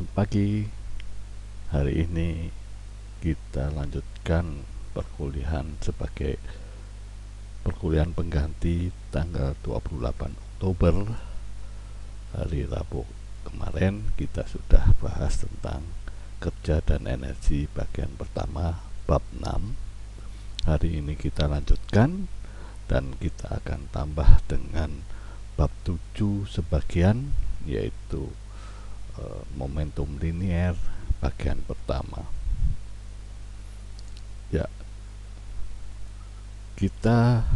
Selamat pagi. Hari ini kita lanjutkan perkuliahan sebagai perkuliahan pengganti tanggal 28 Oktober. Hari Rabu kemarin kita sudah bahas tentang kerja dan energi bagian pertama bab 6. Hari ini kita lanjutkan dan kita akan tambah dengan bab 7 sebagian, yaitu momentum linier bagian pertama. Ya, kita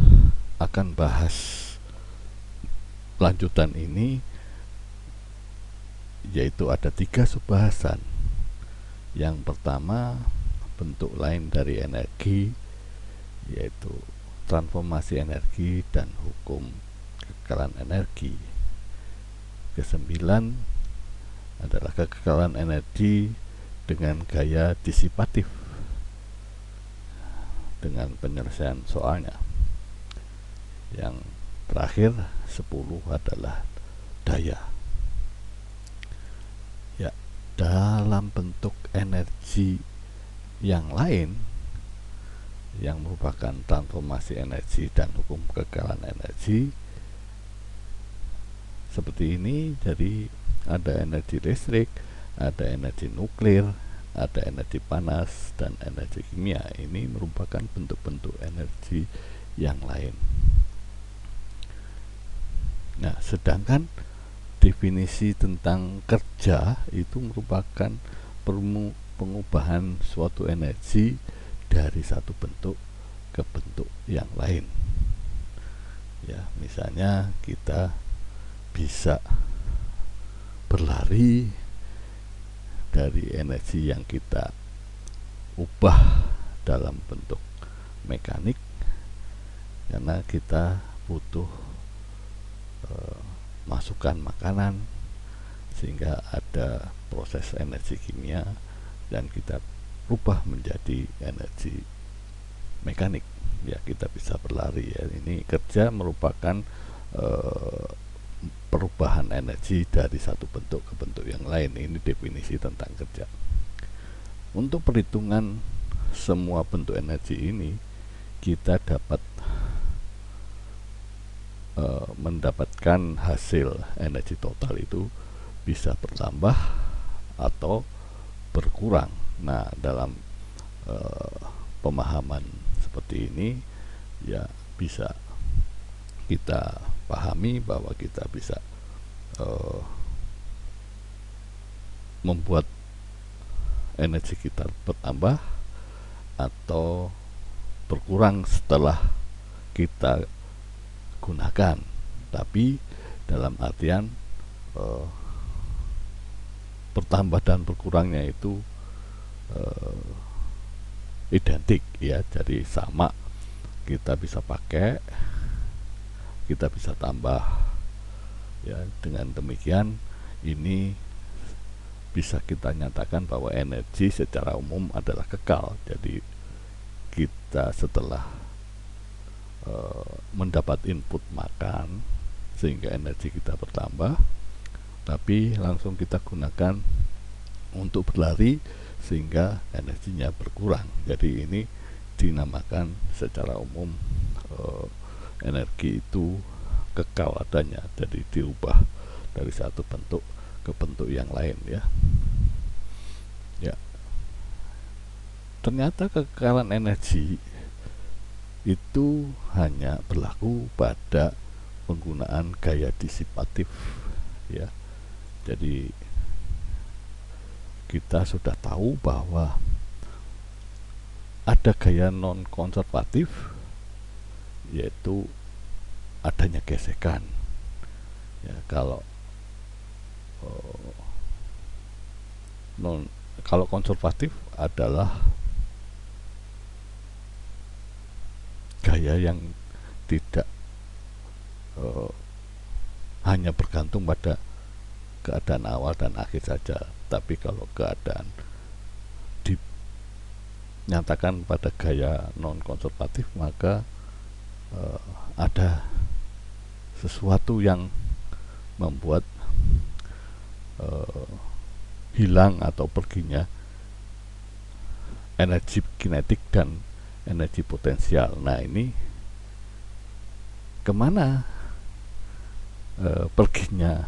akan bahas lanjutan ini, yaitu ada 3 subbahasan. Yang pertama, bentuk lain dari energi, yaitu transformasi energi dan hukum kekekalan energi. Kesembilan adalah kekekalan energi dengan gaya disipatif dengan penyelesaian soalnya. Yang terakhir 10 adalah daya. Ya, dalam bentuk energi yang lain yang merupakan transformasi energi dan hukum kekekalan energi seperti ini. Jadi ada energi listrik, ada energi nuklir, ada energi panas, dan energi kimia. Ini merupakan bentuk-bentuk energi yang lain. Nah, sedangkan definisi tentang kerja itu merupakan pengubahan suatu energi dari satu bentuk ke bentuk yang lain. Ya, misalnya kita bisa berlari dari energi yang kita ubah dalam bentuk mekanik karena kita butuh masukan makanan, sehingga ada proses energi kimia dan kita ubah menjadi energi mekanik. Ya, kita bisa berlari. Ya, ini kerja merupakan perubahan energi dari satu bentuk ke bentuk yang lain. Ini definisi tentang kerja. Untuk perhitungan semua bentuk energi ini, kita dapat mendapatkan hasil energi total itu bisa bertambah atau berkurang. Nah, dalam pemahaman seperti ini ya bisa kita pahami bahwa kita bisa membuat energi kita bertambah atau berkurang setelah kita gunakan, tapi dalam artian bertambah dan berkurangnya itu identik, ya, jadi sama. Kita bisa pakai, kita bisa tambah. Ya, dengan demikian ini bisa kita nyatakan bahwa energi secara umum adalah kekal. Jadi kita setelah mendapat input makan sehingga energi kita bertambah, tapi langsung kita gunakan untuk berlari sehingga energinya berkurang. Jadi ini dinamakan secara umum energi itu kekal adanya, jadi diubah dari satu bentuk ke bentuk yang lain, ya. Ya, ternyata kekekalan energi itu hanya berlaku pada penggunaan gaya disipatif, ya. Jadi kita sudah tahu bahwa ada gaya non konservatif, yaitu adanya gesekan. Ya, kalau konservatif adalah gaya yang tidak hanya bergantung pada keadaan awal dan akhir saja, tapi kalau keadaan dinyatakan pada gaya non konservatif, maka ada sesuatu yang membuat hilang atau perginya energi kinetik dan energi potensial. Nah, ini kemana perginya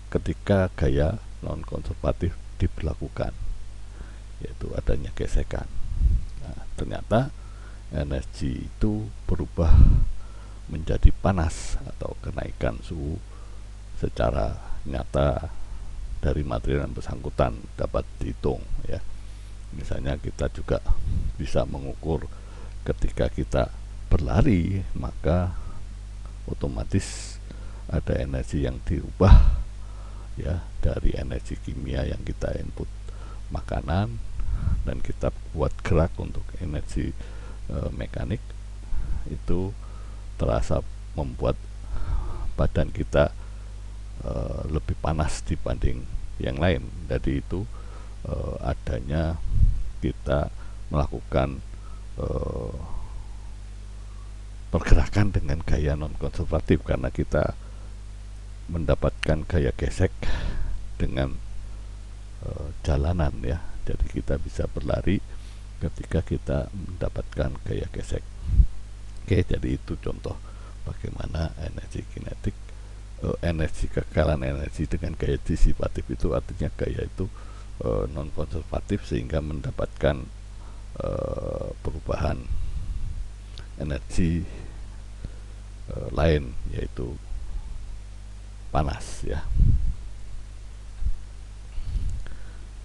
ketika gaya non konservatif diberlakukan, yaitu adanya gesekan. Nah, ternyata energi itu berubah menjadi panas atau kenaikan suhu secara nyata dari material yang bersangkutan dapat dihitung, ya. Misalnya kita juga bisa mengukur ketika kita berlari, maka otomatis ada energi yang dirubah, ya, dari energi kimia yang kita input makanan dan kita buat gerak untuk energi mekanik, itu terasa membuat badan kita lebih panas dibanding yang lain. Jadi itu adanya kita melakukan pergerakan dengan gaya non konservatif, karena kita mendapatkan gaya gesek dengan jalanan, ya. Jadi kita bisa berlari ketika kita mendapatkan gaya gesek. Oke, jadi itu contoh bagaimana energi kinetik, energi kekekalan energi dengan gaya disipatif, itu artinya gaya itu non konservatif sehingga mendapatkan perubahan energi lain, yaitu panas, ya.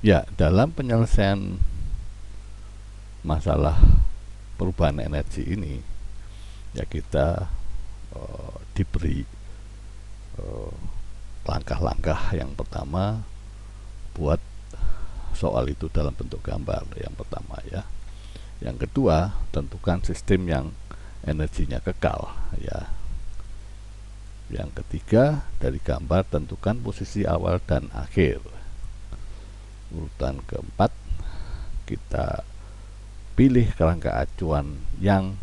Ya, dalam penyelesaian masalah perubahan energi ini, ya, kita diberi langkah-langkah. Yang pertama, buat soal itu dalam bentuk gambar, yang pertama, ya. Yang kedua, tentukan sistem yang energinya kekal, ya. Yang ketiga, dari gambar tentukan posisi awal dan akhir. Urutan keempat, kita pilih kerangka acuan yang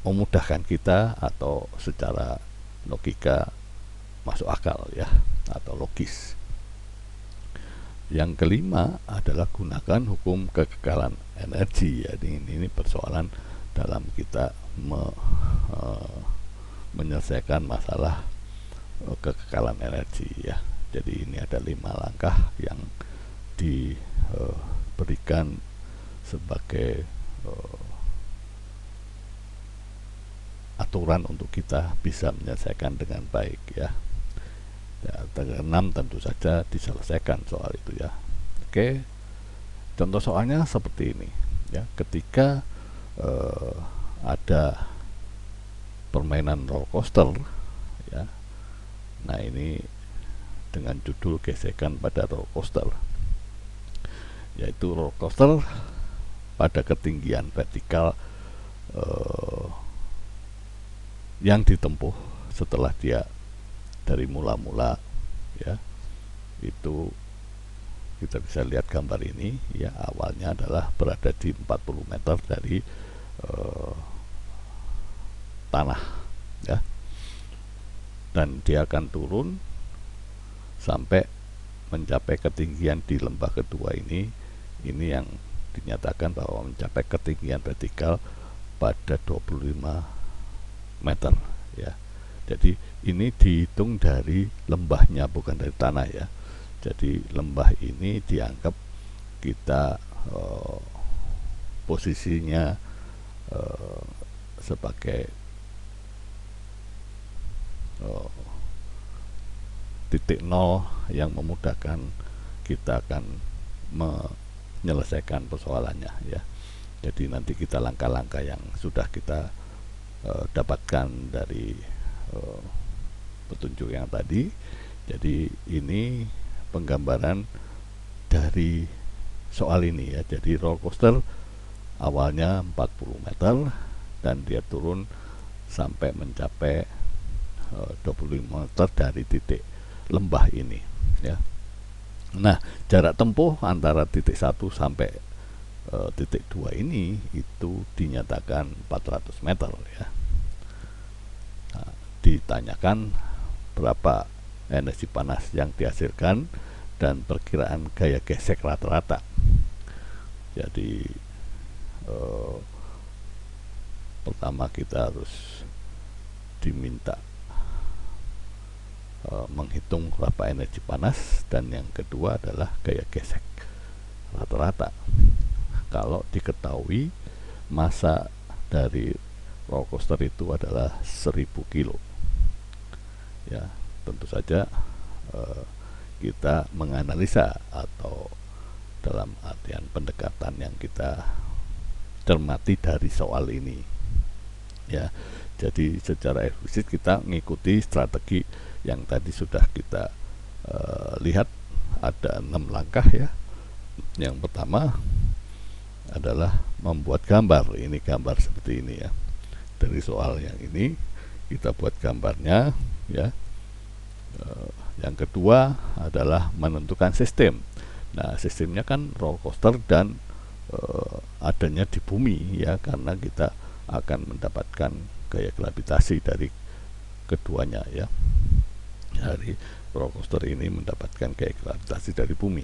memudahkan kita atau secara logika masuk akal, ya, atau logis. Yang kelima adalah gunakan hukum kekekalan energi. Jadi ini persoalan dalam kita menyelesaikan masalah kekekalan energi, ya. Jadi ini ada 5 langkah yang diberikan sebagai aturan untuk kita bisa menyelesaikan dengan baik, ya. Keenam tentu saja diselesaikan soal itu, ya. Oke, contoh soalnya seperti ini, ya. Ketika ada permainan roller coaster, ya. Nah, ini dengan judul gesekan pada roller coaster, yaitu roller coaster pada ketinggian vertikal yang ditempuh setelah dia dari mula-mula, ya, itu kita bisa lihat gambar ini, ya. Awalnya adalah berada di 40 meter dari tanah, ya, dan dia akan turun sampai mencapai ketinggian di lembah kedua ini yang dinyatakan bahwa mencapai ketinggian vertikal pada 25 meter, ya. Jadi ini dihitung dari lembahnya, bukan dari tanah, ya. Jadi lembah ini dianggap kita posisinya sebagai titik nol yang memudahkan kita akan menyelesaikan persoalannya, ya. Jadi nanti kita langkah-langkah yang sudah kita dapatkan dari petunjuk yang tadi. Jadi ini penggambaran dari soal ini, ya. Jadi roller coaster awalnya 40 meter dan dia turun sampai mencapai 25 meter dari titik lembah ini, ya. Nah, jarak tempuh antara titik 1 sampai titik 2 ini itu dinyatakan 400 meter, ya. Nah, ditanyakan berapa energi panas yang dihasilkan dan perkiraan gaya gesek rata-rata. Jadi pertama kita harus diminta menghitung berapa energi panas, dan yang kedua adalah gaya gesek rata-rata. Kalau diketahui massa dari roller coaster itu adalah 1000 kilo, ya tentu saja kita menganalisa, atau dalam artian pendekatan yang kita cermati dari soal ini, ya. Jadi secara eksplisit kita mengikuti strategi yang tadi sudah kita lihat, ada 6 langkah ya. Yang pertama adalah membuat gambar. Ini gambar seperti ini ya. Dari soal yang ini kita buat gambarnya ya. Yang kedua adalah menentukan sistem. Nah, sistemnya kan roller coaster dan adanya di bumi ya, karena kita akan mendapatkan gaya gravitasi dari keduanya ya. Dari roller coaster ini mendapatkan gaya gravitasi dari bumi.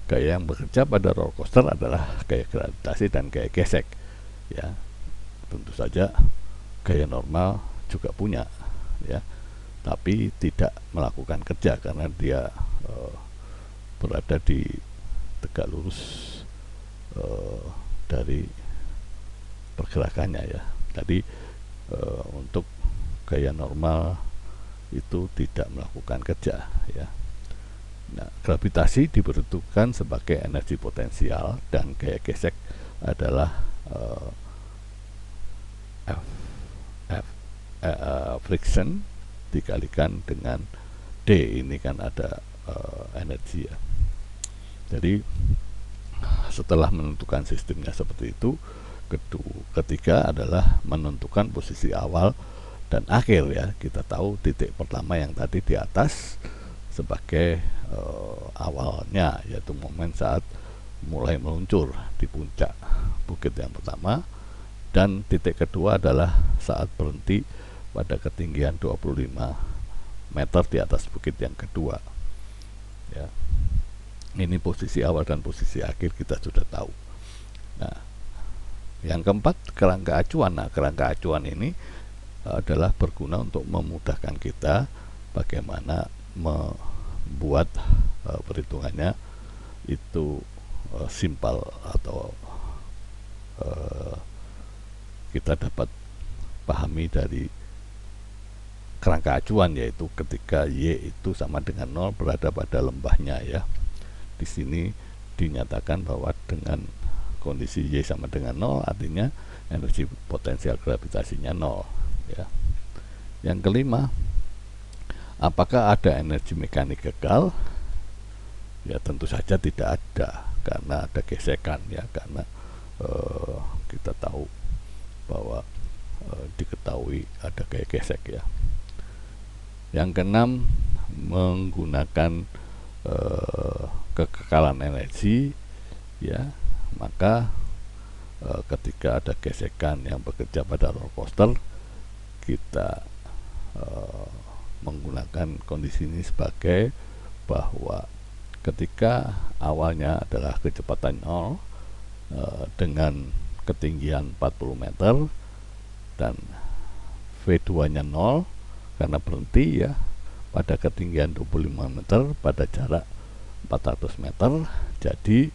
Gaya yang bekerja pada roller coaster adalah gaya gravitasi dan gaya gesek ya. Tentu saja gaya normal juga punya ya, tapi tidak melakukan kerja karena dia berada di tegak lurus dari pergerakannya ya. Tadi untuk gaya normal itu tidak melakukan kerja ya. Nah, gravitasi diperuntukkan sebagai energi potensial dan gaya gesek adalah friction dikalikan dengan D. Ini kan ada energi ya. Jadi setelah menentukan sistemnya seperti itu, ketiga adalah menentukan posisi awal dan akhir ya. Kita tahu titik pertama yang tadi di atas sebagai awalnya, yaitu momen saat mulai meluncur di puncak bukit yang pertama, dan titik kedua adalah saat berhenti pada ketinggian 25 meter di atas bukit yang kedua ya. Ini posisi awal dan posisi akhir kita sudah tahu. Nah, yang keempat, kerangka acuan. Nah, kerangka acuan ini adalah berguna untuk memudahkan kita bagaimana membuat perhitungannya itu simpel, atau kita dapat pahami dari kerangka acuan, yaitu ketika Y itu sama dengan 0 berada pada lembahnya ya. Di sini dinyatakan bahwa dengan kondisi Y sama dengan 0 artinya energi potensial gravitasinya 0 ya. Yang kelima, apakah ada energi mekanik gagal? Ya tentu saja tidak ada, karena ada gesekan ya, karena kita tahu bahwa diketahui ada gaya gesek ya. Yang keenam, menggunakan kekekalan energi ya, maka ketika ada gesekan yang bekerja pada roller coaster, kita menggunakan kondisi ini sebagai bahwa ketika awalnya adalah kecepatan 0 dengan ketinggian 40 meter dan V2 nya 0 karena berhenti ya pada ketinggian 25 meter pada jarak 400 meter. Jadi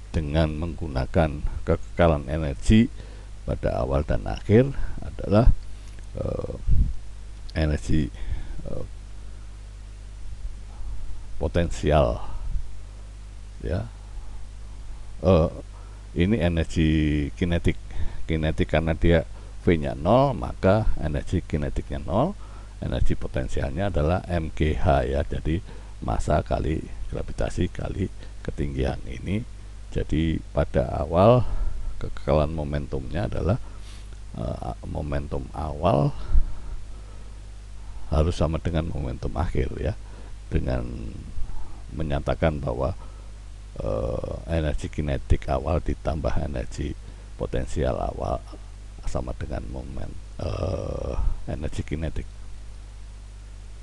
dengan menggunakan kekekalan energi pada awal dan akhir adalah energi potensial ya. Ini energi kinetik karena dia V nya 0, maka energi kinetiknya 0, energi potensialnya adalah mgh ya. Jadi massa kali gravitasi kali ketinggian ini. Jadi pada awal kekekalan momentumnya adalah momentum awal harus sama dengan momentum akhir ya, dengan menyatakan bahwa energi kinetik awal ditambah energi potensial awal sama dengan energi kinetik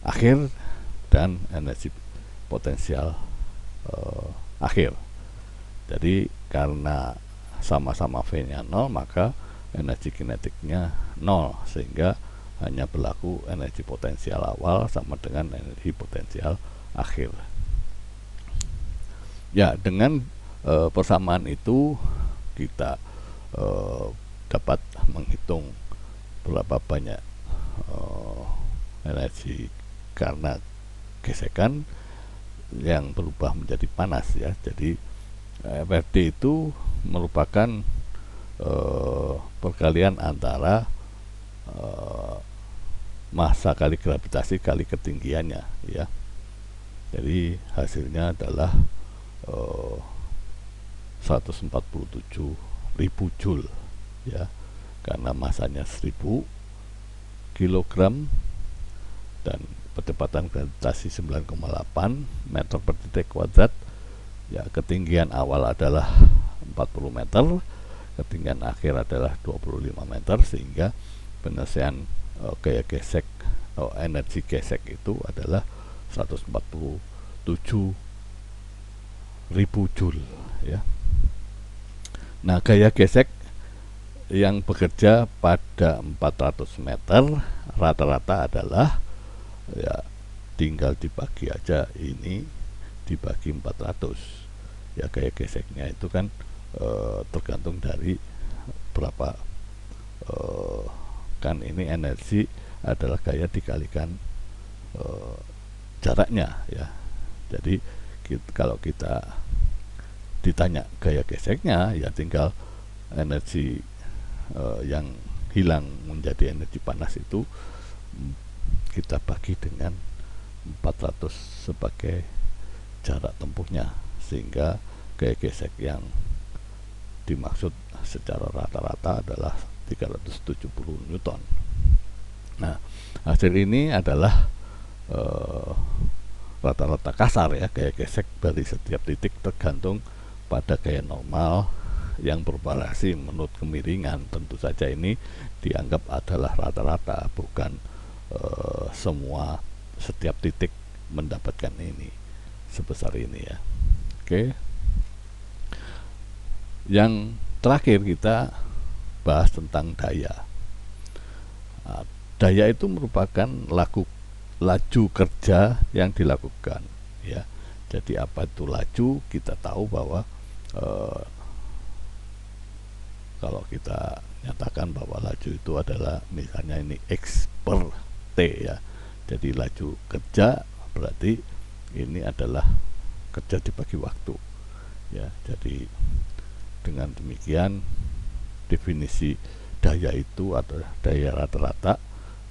akhir dan energi potensial akhir. Jadi karena sama-sama V-nya 0, maka energi kinetiknya 0, sehingga hanya berlaku energi potensial awal sama dengan energi potensial akhir. Ya, dengan persamaan itu kita dapat menghitung berapa banyak energi karena gesekan yang berubah menjadi panas ya. Jadi FFD itu merupakan perkalian antara massa kali gravitasi kali ketinggiannya ya. Jadi hasilnya adalah 147.000 Joule ya, karena masanya 1000 kilogram dan kecepatan gravitasi 9,8 meter per detik kuadrat ya. Ketinggian awal adalah 40 meter, ketinggian akhir adalah 25 meter, sehingga penyelesaian gaya gesek energi gesek itu adalah 147.000 Joule ya. Nah, gaya gesek yang bekerja pada 400 meter rata-rata adalah ya, tinggal dibagi aja, ini dibagi 400 ya. Gaya geseknya itu kan tergantung dari berapa kan ini energi adalah gaya dikalikan jaraknya ya. Jadi kalau kita ditanya gaya geseknya ya, tinggal energi yang hilang menjadi energi panas itu kita bagi dengan 400 sebagai jarak tempuhnya, sehingga gaya gesek yang dimaksud secara rata-rata adalah 370 Newton. Nah, hasil ini adalah rata-rata kasar ya, gaya gesek dari setiap titik tergantung pada gaya normal yang bervariasi menurut kemiringan. Tentu saja ini dianggap adalah rata-rata, bukan semua setiap titik mendapatkan ini sebesar ini ya. Oke. Yang terakhir kita bahas tentang daya. Nah, daya itu merupakan laju kerja yang dilakukan ya. Jadi apa itu laju? Kita tahu bahwa kalau kita nyatakan bahwa laju itu adalah misalnya ini X per T ya. Jadi laju kerja berarti ini adalah kerja dibagi waktu ya. Jadi dengan demikian definisi daya itu adalah daya rata-rata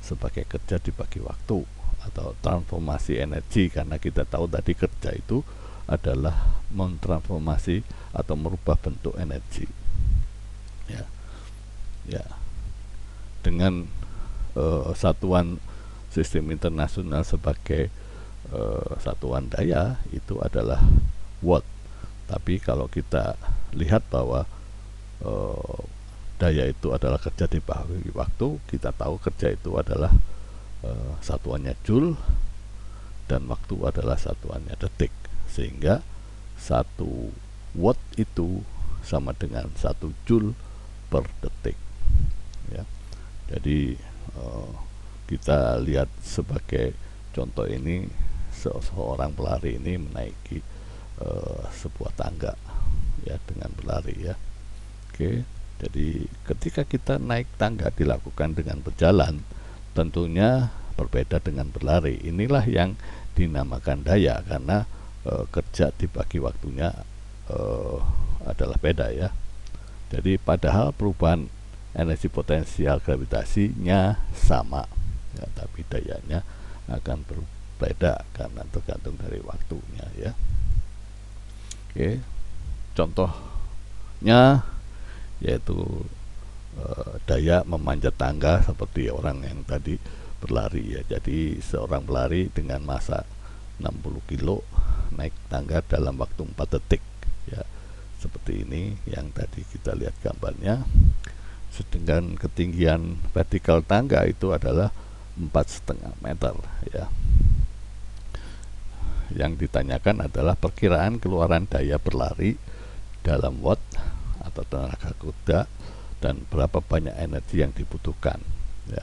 sebagai kerja dibagi waktu atau transformasi energi, karena kita tahu tadi kerja itu adalah mentransformasi atau merubah bentuk energi ya. Ya, dengan satuan sistem internasional sebagai satuan daya itu adalah watt. Tapi kalau kita lihat bahwa daya itu adalah kerja dibagi waktu, kita tahu kerja itu adalah satuannya Joule dan waktu adalah satuannya detik, sehingga 1 watt itu sama dengan 1 Joule per detik ya. Jadi kita lihat sebagai contoh ini, seorang pelari ini menaiki sebuah tangga ya dengan berlari ya. Oke, jadi ketika kita naik tangga dilakukan dengan berjalan, tentunya berbeda dengan berlari. Inilah yang dinamakan daya, karena kerja dibagi waktunya adalah beda ya. Jadi padahal perubahan energi potensial gravitasinya sama ya, tapi dayanya akan berbeda karena tergantung dari waktunya ya. Oke, contohnya yaitu daya memanjat tangga seperti orang yang tadi berlari ya. Jadi seorang pelari dengan massa 60 kilo naik tangga dalam waktu 4 detik ya, seperti ini yang tadi kita lihat gambarnya. Sedangkan ketinggian vertikal tangga itu adalah 4,5 meter ya. yang ditanyakan adalah perkiraan keluaran daya berlari dalam watt atau tenaga kuda dan berapa banyak energi yang dibutuhkan. Ya,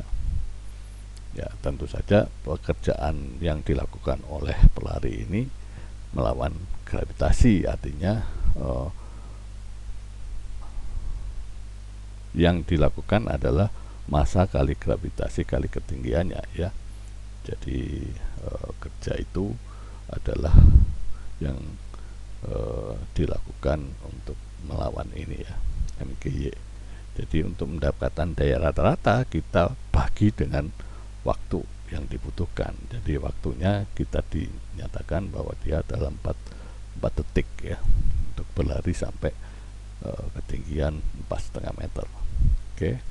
ya tentu saja pekerjaan yang dilakukan oleh pelari ini melawan gravitasi, artinya yang dilakukan adalah massa kali gravitasi kali ketinggiannya, ya. Jadi kerja itu adalah yang dilakukan untuk melawan ini, ya, MGY. Jadi untuk mendapatkan daya rata-rata kita bagi dengan waktu yang dibutuhkan. Jadi waktunya kita dinyatakan bahwa dia adalah 4 detik, ya, untuk berlari sampai ketinggian 4,5 meter. Oke.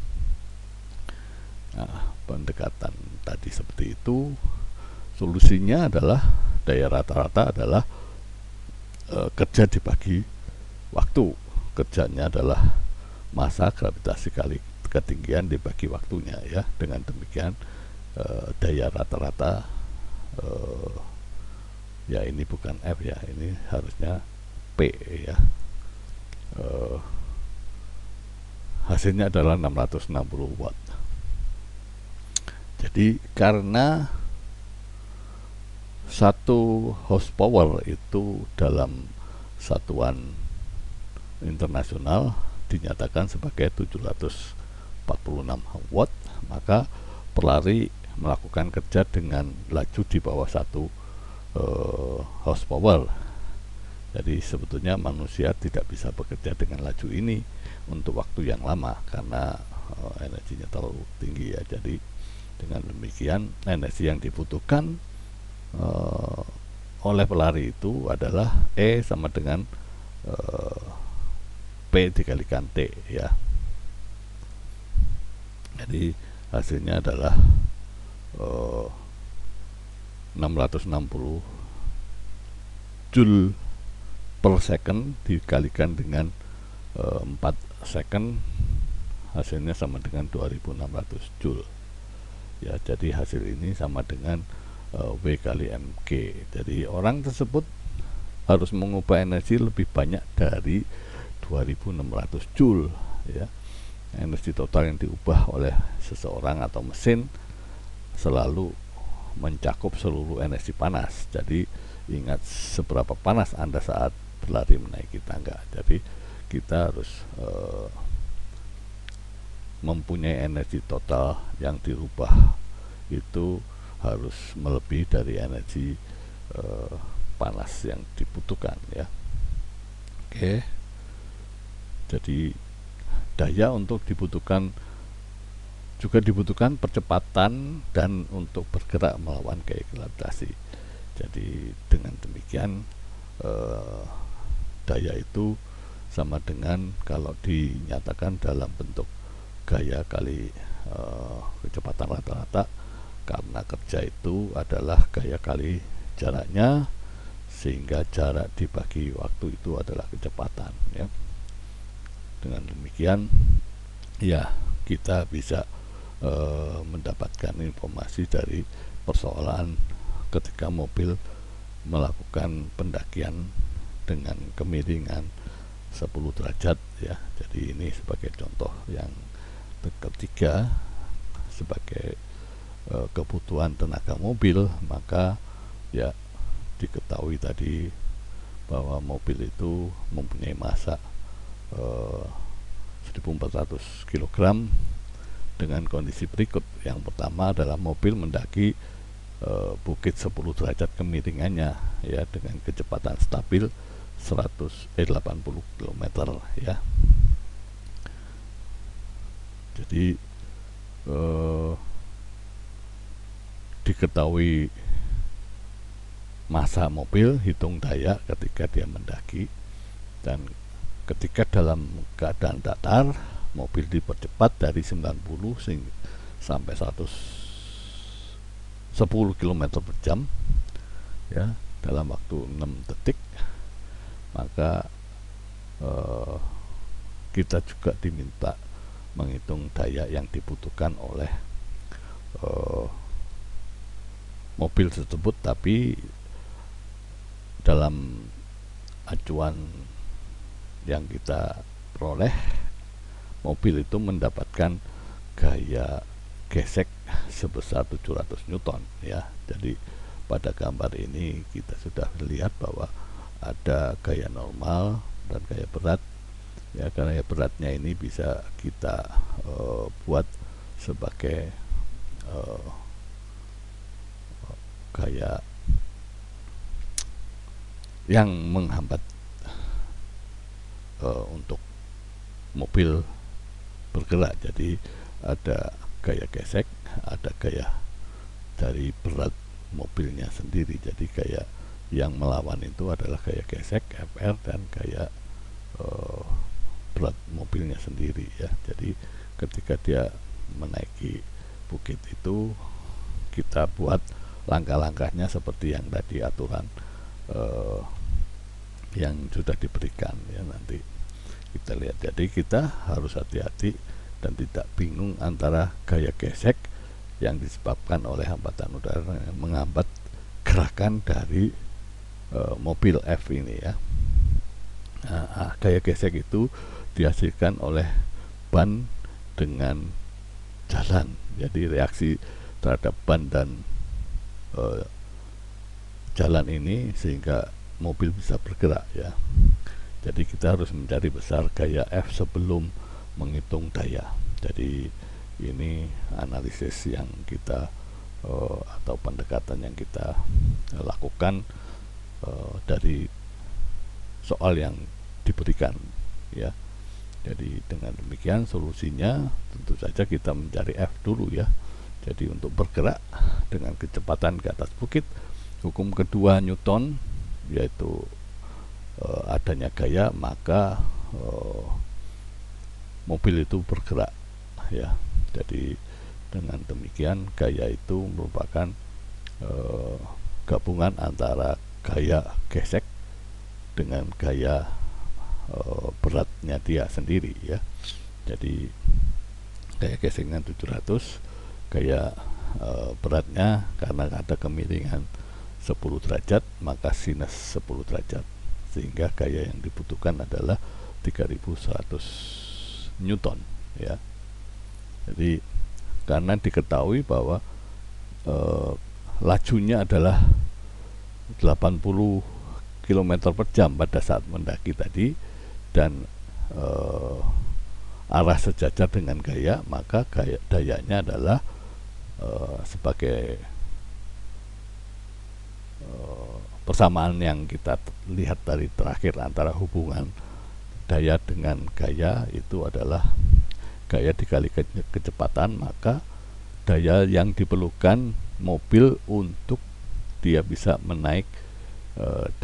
Nah, pendekatan tadi seperti itu. Solusinya adalah daya rata-rata adalah kerja dibagi waktu. Kerjanya adalah massa gravitasi kali ketinggian dibagi waktunya, ya. Dengan demikian daya rata-rata, ya ini bukan F, ya, ini harusnya P, ya. Hasilnya adalah 660 watt. Jadi karena 1 horsepower itu dalam satuan internasional dinyatakan sebagai 746 watt, maka pelari melakukan kerja dengan laju di bawah 1 horsepower. Jadi sebetulnya manusia tidak bisa bekerja dengan laju ini untuk waktu yang lama karena energinya terlalu tinggi, ya. Jadi dengan demikian energi yang dibutuhkan oleh pelari itu adalah E sama dengan P dikalikan T, ya. Jadi hasilnya adalah 660 joule per second dikalikan dengan 4 second, hasilnya sama dengan 2600 joule, ya. Jadi hasil ini sama dengan W kali mg. Jadi orang tersebut harus mengubah energi lebih banyak dari 2600 joule, ya. Energi total yang diubah oleh seseorang atau mesin selalu mencakup seluruh energi panas. Jadi ingat seberapa panas Anda saat berlari menaiki tangga. Jadi kita harus mempunyai energi total yang dirubah itu harus melebihi dari energi panas yang dibutuhkan, ya. Oke. Jadi daya untuk juga dibutuhkan percepatan dan untuk bergerak melawan gaya gravitasi. Jadi dengan demikian daya itu sama dengan kalau dinyatakan dalam bentuk gaya kali kecepatan rata-rata, karena kerja itu adalah gaya kali jaraknya, sehingga jarak dibagi waktu itu adalah kecepatan, ya. Dengan demikian, ya, kita bisa mendapatkan informasi dari persoalan ketika mobil melakukan pendakian dengan kemiringan 10 derajat, ya. Jadi ini sebagai contoh yang ketiga, sebagai kebutuhan tenaga mobil, maka ya diketahui tadi bahwa mobil itu mempunyai massa 1400 kg dengan kondisi berikut. Yang pertama adalah mobil mendaki bukit 10 derajat kemiringannya, ya, dengan kecepatan stabil 80 km, ya. Jadi diketahui massa mobil, hitung daya ketika dia mendaki, dan ketika dalam keadaan datar mobil dipercepat dari 90 sampai 110 km per jam, ya, dalam waktu 6 detik, maka kita juga diminta menghitung daya yang dibutuhkan oleh mobil tersebut, tapi dalam acuan yang kita peroleh, mobil itu mendapatkan gaya gesek sebesar 700 Newton ya. Jadi pada gambar ini kita sudah lihat bahwa ada gaya normal dan gaya berat ya. Gaya beratnya ini bisa kita buat sebagai gaya yang menghambat untuk mobil bergerak. Jadi ada gaya gesek, ada gaya dari berat mobilnya sendiri. Jadi gaya yang melawan itu adalah gaya gesek FR dan gaya berat mobilnya sendiri ya. Jadi ketika dia menaiki bukit itu, kita buat langkah-langkahnya seperti yang tadi aturan yang sudah diberikan ya. Nanti kita lihat. Jadi kita harus hati-hati dan tidak bingung antara gaya gesek yang disebabkan oleh hambatan udara yang menghambat gerakan dari mobil F ini ya. Nah, gaya gesek itu dihasilkan oleh ban dengan jalan. Jadi reaksi terhadap ban dan jalan ini sehingga mobil bisa bergerak ya. Jadi kita harus mencari besar gaya F sebelum menghitung daya. Jadi ini analisis yang kita atau pendekatan yang kita lakukan dari soal yang diberikan ya. Jadi dengan demikian solusinya tentu saja kita mencari F dulu ya. Jadi untuk bergerak dengan kecepatan ke atas bukit, hukum kedua Newton yaitu adanya gaya, maka mobil itu bergerak ya. Jadi dengan demikian gaya itu merupakan gabungan antara gaya gesek dengan gaya beratnya dia sendiri ya. Jadi gaya geseknya 700, gaya beratnya karena ada kemiringan 10 derajat maka sinus 10 derajat, sehingga gaya yang dibutuhkan adalah 3100 Newton ya. Jadi karena diketahui bahwa lajunya adalah 80 km per jam pada saat mendaki tadi dan arah sejajar dengan gaya, maka gaya dayanya adalah sebagai persamaan yang kita lihat dari terakhir antara hubungan daya dengan gaya itu adalah gaya dikali kecepatan, maka daya yang diperlukan mobil untuk dia bisa menaik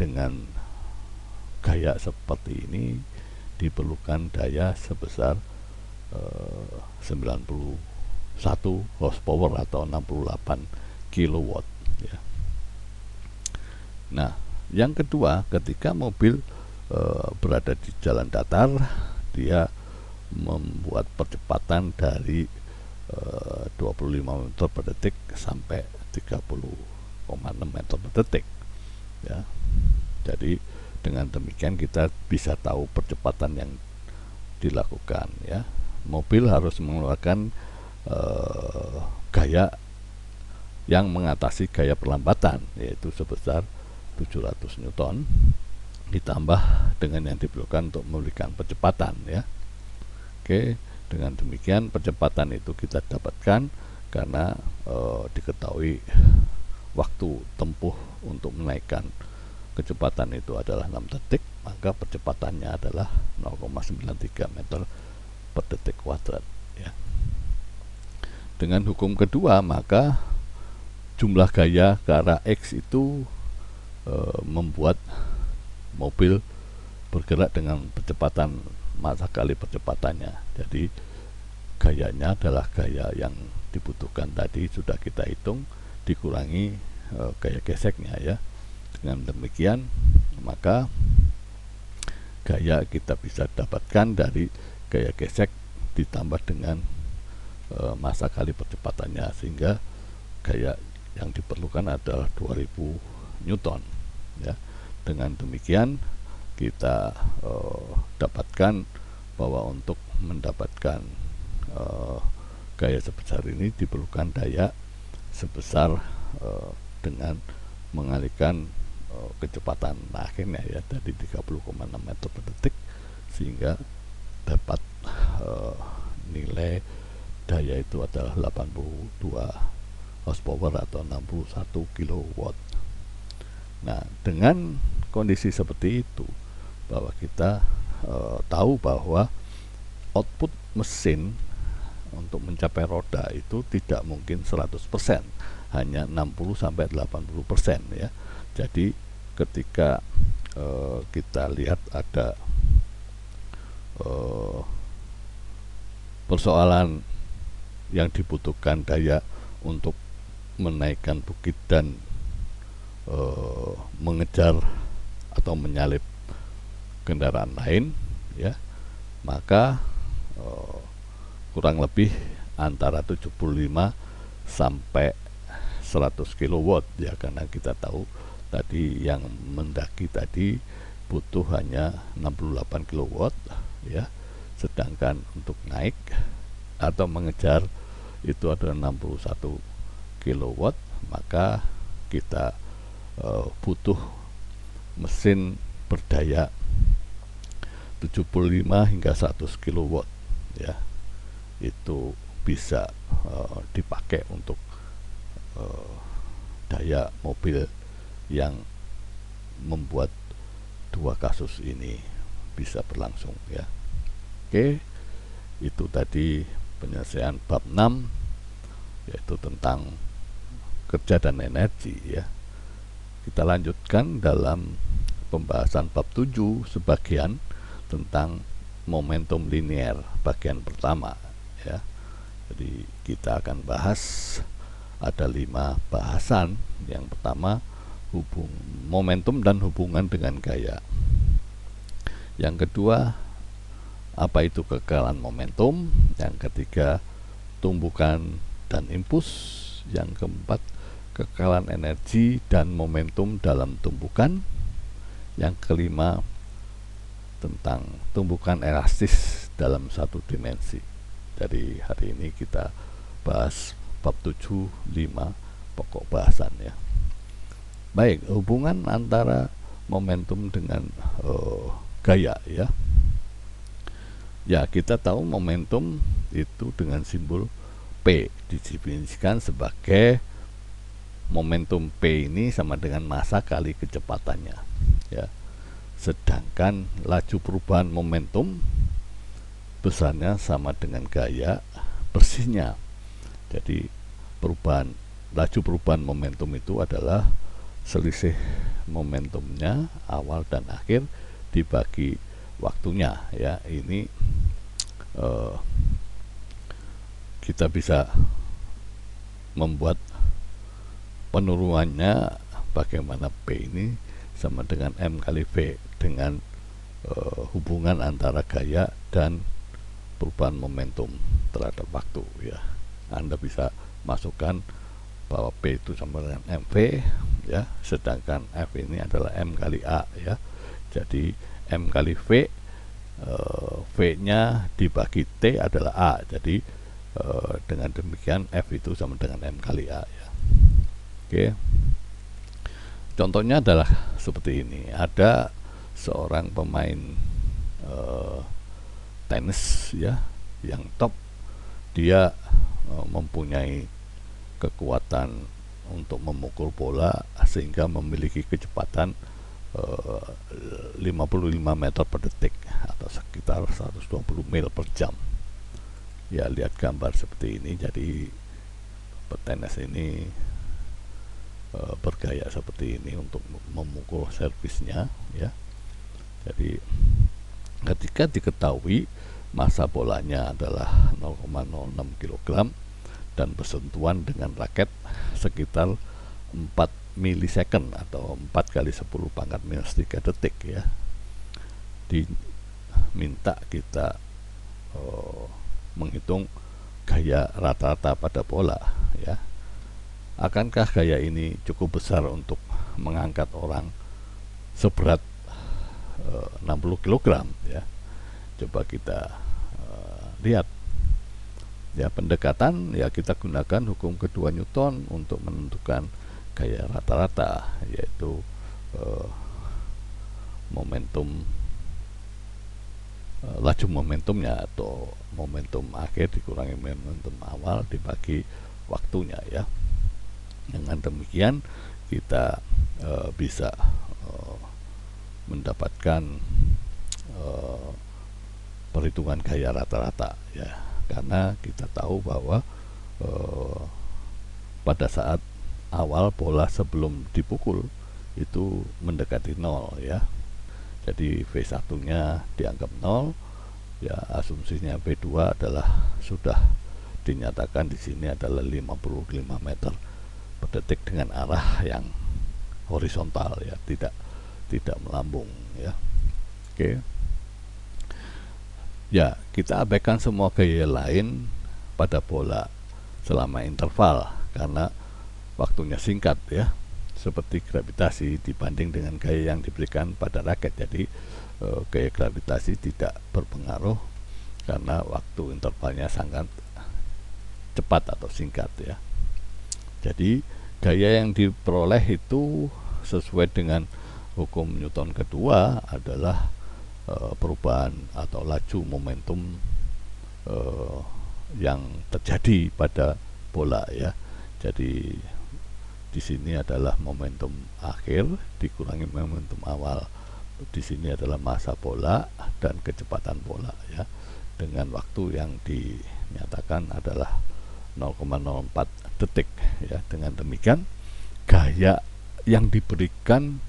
dengan gaya seperti ini diperlukan daya sebesar 91 horsepower atau 68 kilowatt ya. Nah, yang kedua, ketika mobil berada di jalan datar, dia membuat percepatan dari 25 meter per detik sampai 30,6 meter per detik ya. Jadi dengan demikian kita bisa tahu percepatan yang dilakukan ya. Mobil harus mengeluarkan gaya yang mengatasi gaya perlambatan, yaitu sebesar 700 Newton ditambah dengan yang diperlukan untuk memberikan percepatan ya. Oke, dengan demikian percepatan itu kita dapatkan karena diketahui waktu tempuh untuk menaikkan kecepatan itu adalah 6 detik, maka percepatannya adalah 0,93 meter per detik kuadrat ya. Dengan hukum kedua, maka jumlah gaya ke arah X itu membuat mobil bergerak dengan percepatan massa kali percepatannya. Jadi gayanya adalah gaya yang dibutuhkan tadi sudah kita hitung dikurangi gaya geseknya ya. Dengan demikian maka gaya kita bisa dapatkan dari gaya gesek ditambah dengan massa kali percepatannya, sehingga gaya yang diperlukan adalah 2000 Newton ya. Dengan demikian kita dapatkan bahwa untuk mendapatkan gaya sebesar ini diperlukan daya sebesar dengan mengalihkan kecepatan akhirnya ya dari 30,6 meter per detik, sehingga dapat nilai daya itu adalah 82 horsepower atau 61 kilowatt. Nah, dengan kondisi seperti itu, bahwa kita tahu bahwa output mesin untuk mencapai roda itu tidak mungkin 100%, hanya 60-80% ya. Jadi ketika kita lihat ada persoalan yang dibutuhkan daya untuk menaikkan bukit dan mengejar atau menyalip kendaraan lain ya, maka kurang lebih antara 75 sampai 100 kilowatt ya, karena kita tahu tadi yang mendaki tadi butuh hanya 68 kilowatt ya, sedangkan untuk naik atau mengejar itu adalah 61 kilowatt, maka kita butuh mesin berdaya 75 hingga 100 kilowatt ya. Itu bisa dipakai untuk daya mobil yang membuat dua kasus ini bisa berlangsung ya. Oke, itu tadi penyelesaian bab 6, yaitu tentang kerja dan energi ya. Kita lanjutkan dalam pembahasan bab 7 sebagian tentang momentum linear bagian pertama ya. Jadi kita akan bahas ada 5 bahasan. Yang pertama momentum dan hubungan dengan gaya. Yang kedua, apa itu kekekalan momentum. Yang ketiga, tumbukan dan impuls. Yang keempat, kekekalan energi dan momentum dalam tumbukan. Yang kelima, tentang tumbukan elastis dalam satu dimensi. Jadi hari ini kita bahas bab 7 5 pokok bahasan ya. Baik, hubungan antara momentum dengan gaya ya. Ya, kita tahu momentum itu dengan simbol P didefinisikan sebagai momentum P ini sama dengan massa kali kecepatannya ya. Sedangkan laju perubahan momentum besarnya sama dengan gaya bersihnya. Jadi laju perubahan momentum itu adalah selisih momentumnya awal dan akhir dibagi waktunya ya. Ini kita bisa membuat penurunannya bagaimana P ini sama dengan M kali V dengan hubungan antara gaya dan perubahan momentum terhadap waktu ya. Anda bisa masukkan bahwa P itu sama dengan MV ya, sedangkan F ini adalah M kali A ya. Jadi M kali V, V nya dibagi T adalah A. Jadi dengan demikian F itu sama dengan M kali A ya. Oke. Contohnya adalah seperti ini. Ada seorang pemain tenis ya yang top. Dia mempunyai kekuatan untuk memukul bola sehingga memiliki kecepatan 55 meter per detik atau sekitar 120 mil per jam. Ya, lihat gambar seperti ini. Jadi petenis ini bergaya seperti ini untuk memukul servisnya ya. Jadi ketika diketahui massa bolanya adalah 0,06 kg dan bersentuhan dengan raket sekitar 4 milisecond atau 4 kali 10 pangkat minus 3 detik ya, diminta kita menghitung gaya rata-rata pada bola ya. Akankah gaya ini cukup besar untuk mengangkat orang seberat 60 kg ya. Coba kita lihat ya, pendekatan ya kita gunakan hukum kedua Newton untuk menentukan gaya rata-rata, yaitu momentum laju momentumnya atau momentum akhir dikurangi momentum awal dibagi waktunya ya. Dengan demikian kita bisa mendapatkan perhitungan gaya rata-rata ya, karena kita tahu bahwa pada saat awal bola sebelum dipukul itu mendekati 0 ya. Jadi V1 nya dianggap 0 ya, asumsinya V2 adalah sudah dinyatakan di sini adalah 55 meter per detik dengan arah yang horizontal ya, tidak melambung ya. Oke. Ya, kita abaikan semua gaya lain pada bola selama interval karena waktunya singkat ya, seperti gravitasi dibanding dengan gaya yang diberikan pada raket. Jadi gaya gravitasi tidak berpengaruh karena waktu intervalnya sangat cepat atau singkat ya. Jadi gaya yang diperoleh itu sesuai dengan hukum Newton kedua adalah perubahan atau laju momentum yang terjadi pada bola ya. Jadi di sini adalah momentum akhir dikurangi momentum awal. Di sini adalah massa bola dan kecepatan bola ya, dengan waktu yang dinyatakan adalah 0,04 detik ya. Dengan demikian gaya yang diberikan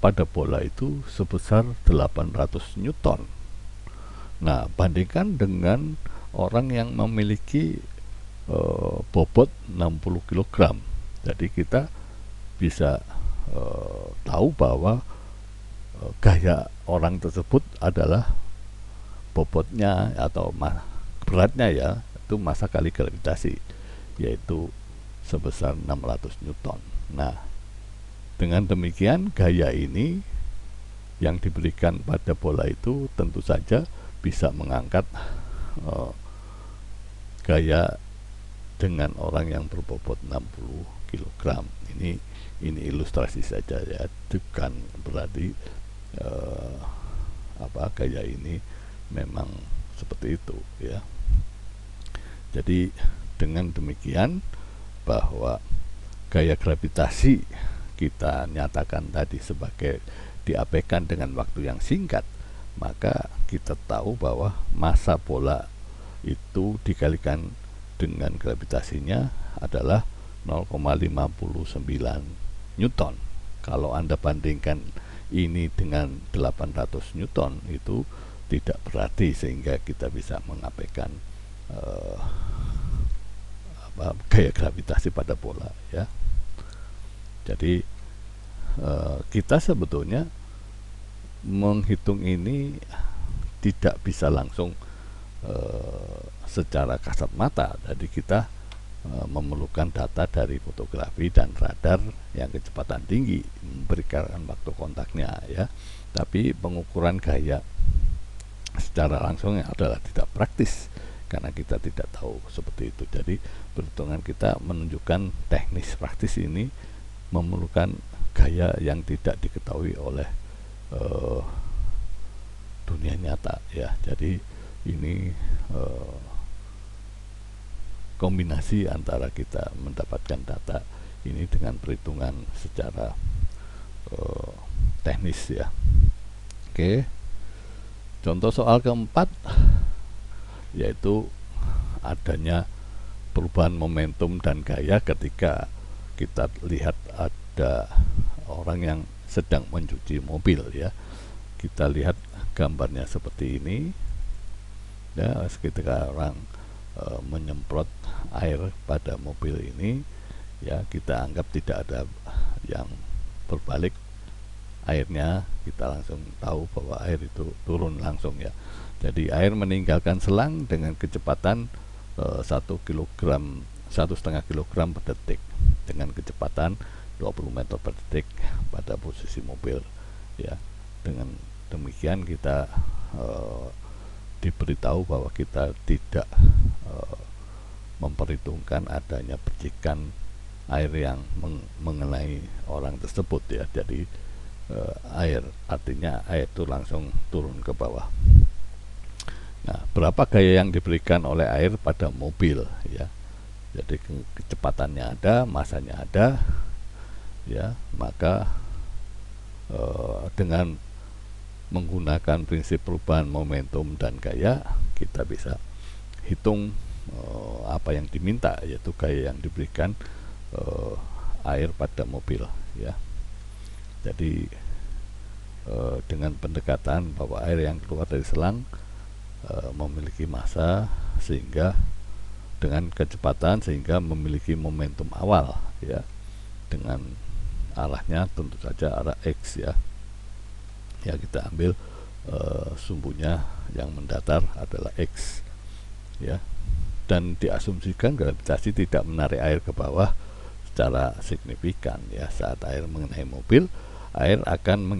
pada bola itu sebesar 800 Newton. Nah, bandingkan dengan orang yang memiliki bobot 60 kg. Jadi kita bisa tahu bahwa gaya orang tersebut adalah bobotnya atau beratnya ya, itu massa kali gravitasi, yaitu sebesar 600 Newton. Nah, dengan demikian gaya ini yang diberikan pada bola itu tentu saja bisa mengangkat gaya dengan orang yang berbobot 60 kg. Ini ilustrasi saja ya, bukan berarti gaya ini memang seperti itu ya. Jadi dengan demikian bahwa gaya gravitasi kita nyatakan tadi sebagai diabaikan dengan waktu yang singkat, maka kita tahu bahwa massa bola itu dikalikan dengan gravitasinya adalah 0,59 Newton. Kalau Anda bandingkan ini dengan 800 Newton itu tidak berarti, sehingga kita bisa mengabaikan gaya gravitasi pada bola ya. Jadi kita sebetulnya menghitung ini tidak bisa langsung secara kasat mata. Jadi kita memerlukan data dari fotografi dan radar yang kecepatan tinggi memberikan waktu kontaknya ya. Tapi pengukuran gaya secara langsung adalah tidak praktis karena kita tidak tahu seperti itu. Jadi perhitungan kita menunjukkan teknis praktis ini memerlukan gaya yang tidak diketahui oleh dunia nyata ya. Jadi ini kombinasi antara kita mendapatkan data ini dengan perhitungan secara teknis ya. Oke. Contoh soal keempat yaitu adanya perubahan momentum dan gaya ketika kita lihat ada orang yang sedang mencuci mobil ya. Kita lihat gambarnya seperti ini ya, ketika orang menyemprot air pada mobil ini ya, kita anggap tidak ada yang berbalik airnya, kita langsung tahu bahwa air itu turun langsung ya. Jadi air meninggalkan selang dengan kecepatan 1,5 kg per detik dengan kecepatan 20 meter per detik pada posisi mobil, ya. Dengan demikian kita diberitahu bahwa kita tidak memperhitungkan adanya percikan air yang mengenai orang tersebut, ya. Jadi air, artinya air itu langsung turun ke bawah. Nah, berapa gaya yang diberikan oleh air pada mobil, ya. Jadi kecepatannya ada, masanya ada, ya. Maka dengan menggunakan prinsip perubahan momentum dan gaya, kita bisa hitung apa yang diminta, yaitu gaya yang diberikan air pada mobil, ya. Jadi dengan pendekatan bahwa air yang keluar dari selang memiliki massa sehingga dengan kecepatan sehingga memiliki momentum awal, ya, dengan arahnya tentu saja arah X, ya. Ya, kita ambil sumbunya yang mendatar adalah X, ya, dan diasumsikan gravitasi tidak menarik air ke bawah secara signifikan, ya. Saat air mengenai mobil, air akan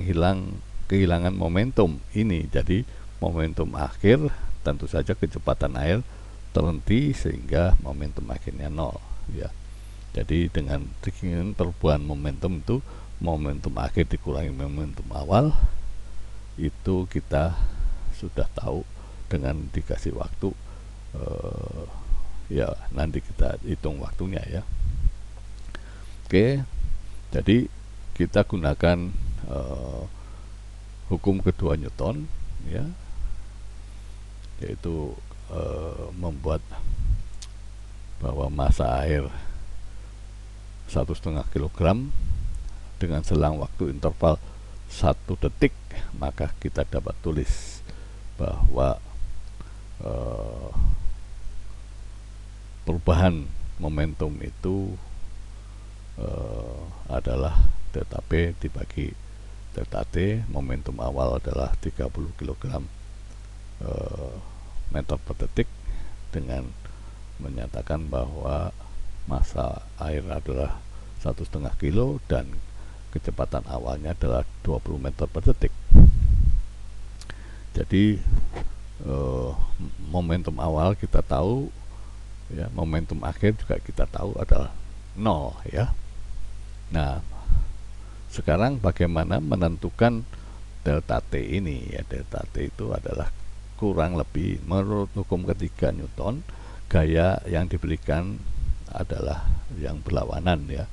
kehilangan momentum ini. Jadi momentum akhir, tentu saja kecepatan air terhenti sehingga momentum akhirnya 0, ya. Jadi dengan perubahan momentum itu, momentum akhir dikurangi momentum awal, itu kita sudah tahu dengan dikasih waktu, ya, nanti kita hitung waktunya, ya. Oke, jadi kita gunakan hukum kedua Newton, ya, yaitu membuat bahwa massa air 1,5 kilogram dengan selang waktu interval 1 detik, maka kita dapat tulis bahwa perubahan momentum itu adalah delta P dibagi delta T. Momentum awal adalah 30 kg meter per detik, dengan menyatakan bahwa massa air adalah 1,5 kilo dan kecepatan awalnya adalah 20 meter per detik. Jadi momentum awal kita tahu, ya, momentum akhir juga kita tahu adalah 0, ya. Nah, sekarang bagaimana menentukan delta T ini, ya. Delta T itu adalah kurang lebih menurut hukum ketiga Newton, gaya yang diberikan adalah yang berlawanan, ya.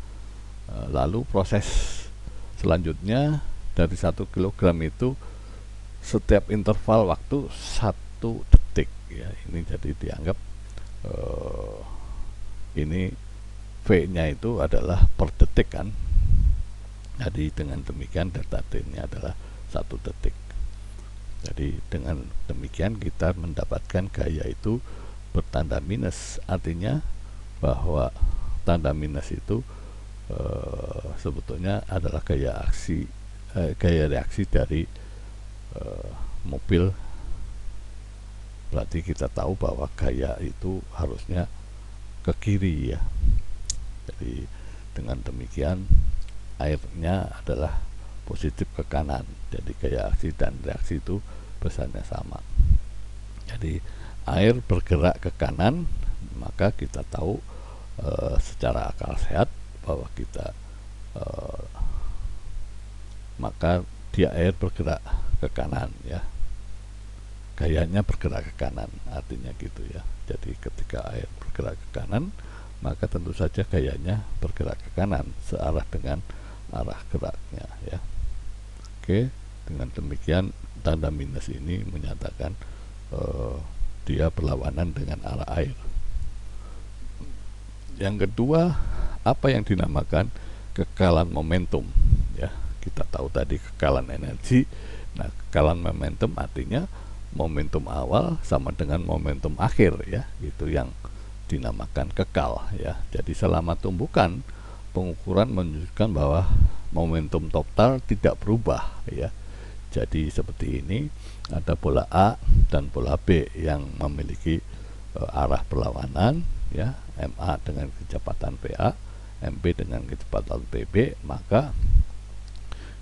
Lalu proses selanjutnya dari 1 kilogram itu setiap interval waktu 1 detik, ya. Ini jadi dianggap ini V-nya itu adalah per detik, kan. Jadi dengan demikian delta T-nya adalah 1 detik. Jadi dengan demikian kita mendapatkan gaya itu bertanda minus, artinya bahwa tanda minus itu sebetulnya adalah gaya reaksi dari mobil. Berarti kita tahu bahwa gaya itu harusnya ke kiri, ya. Jadi dengan demikian airnya adalah positif ke kanan. Jadi gaya aksi dan reaksi itu besarnya sama. Jadi air bergerak ke kanan, maka kita tahu secara akal sehat bahwa kita maka dia air bergerak ke kanan, ya. Gayanya bergerak ke kanan, artinya gitu, ya. Jadi ketika air bergerak ke kanan, maka tentu saja gayanya bergerak ke kanan searah dengan arah geraknya, ya. Oke, dengan demikian tanda minus ini menyatakan dia berlawanan dengan arah air. Yang kedua, apa yang dinamakan kekalan momentum, ya. Kita tahu tadi kekalan energi. Nah, kekalan momentum artinya momentum awal sama dengan momentum akhir, ya. Itu yang dinamakan kekal, ya. Jadi selama tumbukan, pengukuran menunjukkan bahwa momentum total tidak berubah, ya. Jadi seperti ini, ada bola A dan bola B yang memiliki arah berlawanan, ya. MA dengan kecepatan PA, MP dengan kecepatan PB, maka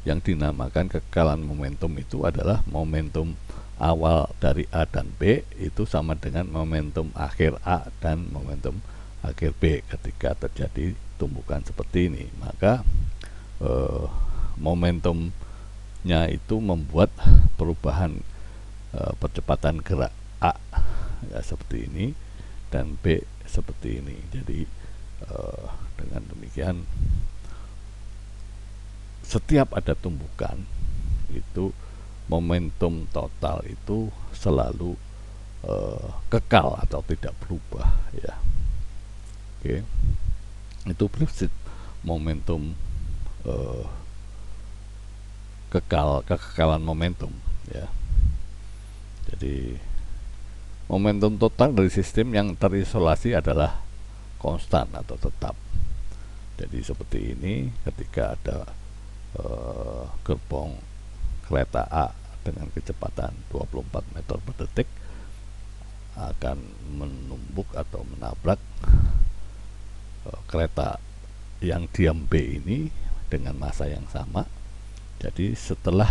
yang dinamakan kekekalan momentum itu adalah momentum awal dari A dan B itu sama dengan momentum akhir A dan momentum akhir B ketika terjadi tumbukan seperti ini. Maka momentumnya itu membuat perubahan percepatan gerak A ya seperti ini, dan B seperti ini. Jadi dengan demikian setiap ada tumbukan itu momentum total itu selalu kekal atau tidak berubah ya. Oke, itu prinsip momentum kekekalan momentum ya. Jadi momentum total dari sistem yang terisolasi adalah konstan atau tetap. Jadi seperti ini, ketika ada gerbong kereta A dengan kecepatan 24 meter per detik akan menumbuk atau menabrak kereta yang diam B ini dengan massa yang sama. Jadi setelah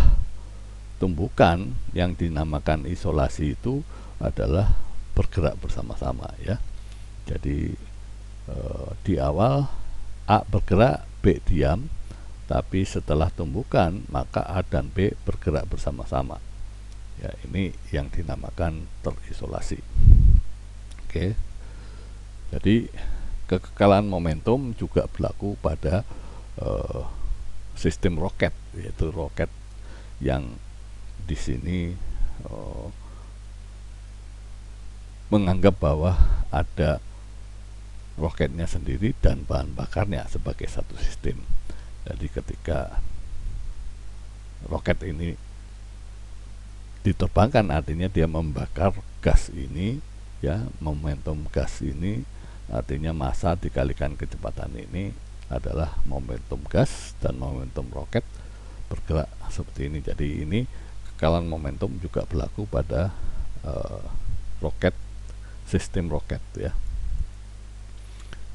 tumbukan yang dinamakan isolasi itu adalah bergerak bersama-sama ya. Jadi di awal A bergerak, B diam, tapi setelah tumbukan maka A dan B bergerak bersama-sama ya. Ini yang dinamakan terisolasi. Oke, jadi kekekalan momentum juga berlaku pada sistem roket, yaitu roket yang di sini menganggap bahwa ada roketnya sendiri dan bahan bakarnya sebagai satu sistem. Jadi ketika roket ini diterbangkan, artinya dia membakar gas ini ya, momentum gas ini artinya massa dikalikan kecepatan ini adalah momentum gas, dan momentum roket bergerak seperti ini. Jadi ini kekekalan momentum juga berlaku pada roket, sistem roket ya.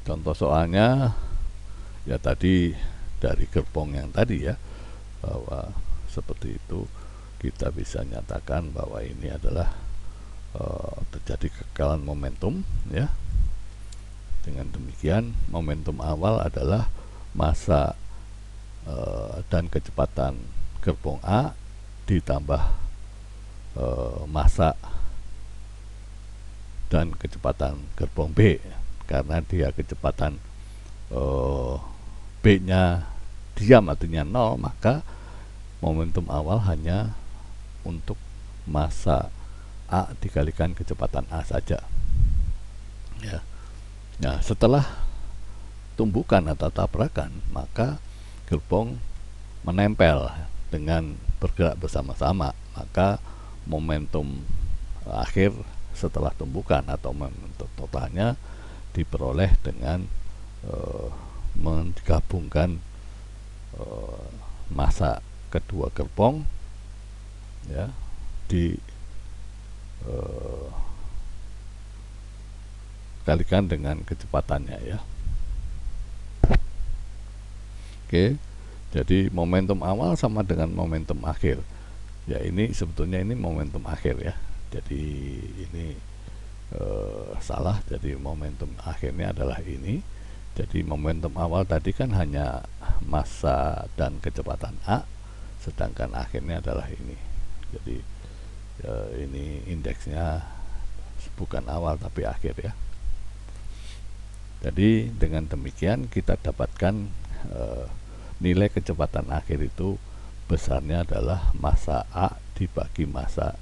Contoh soalnya ya tadi dari gerbong yang tadi ya, bahwa seperti itu kita bisa nyatakan bahwa ini adalah terjadi kekekalan momentum ya. Dengan demikian momentum awal adalah massa dan kecepatan gerbong A ditambah massa dan kecepatan gerbong B. Karena dia kecepatan B nya diam artinya 0, maka momentum awal hanya untuk massa A dikalikan kecepatan A saja ya. Nah, setelah tumbukan atau tabrakan, maka gerbong menempel dengan bergerak bersama-sama, maka momentum akhir setelah tumbukan atau momentum totalnya diperoleh dengan menggabungkan massa kedua gerbong ya di kalikan dengan kecepatannya ya. Oke, jadi momentum awal sama dengan momentum akhir ya. Ini sebetulnya ini momentum akhir ya, jadi ini salah. Jadi momentum akhirnya adalah ini. Jadi momentum awal tadi kan hanya massa dan kecepatan A, sedangkan akhirnya adalah ini. Jadi ini indeksnya bukan awal tapi akhir ya. Jadi dengan demikian kita dapatkan nilai kecepatan akhir itu besarnya adalah massa A dibagi massa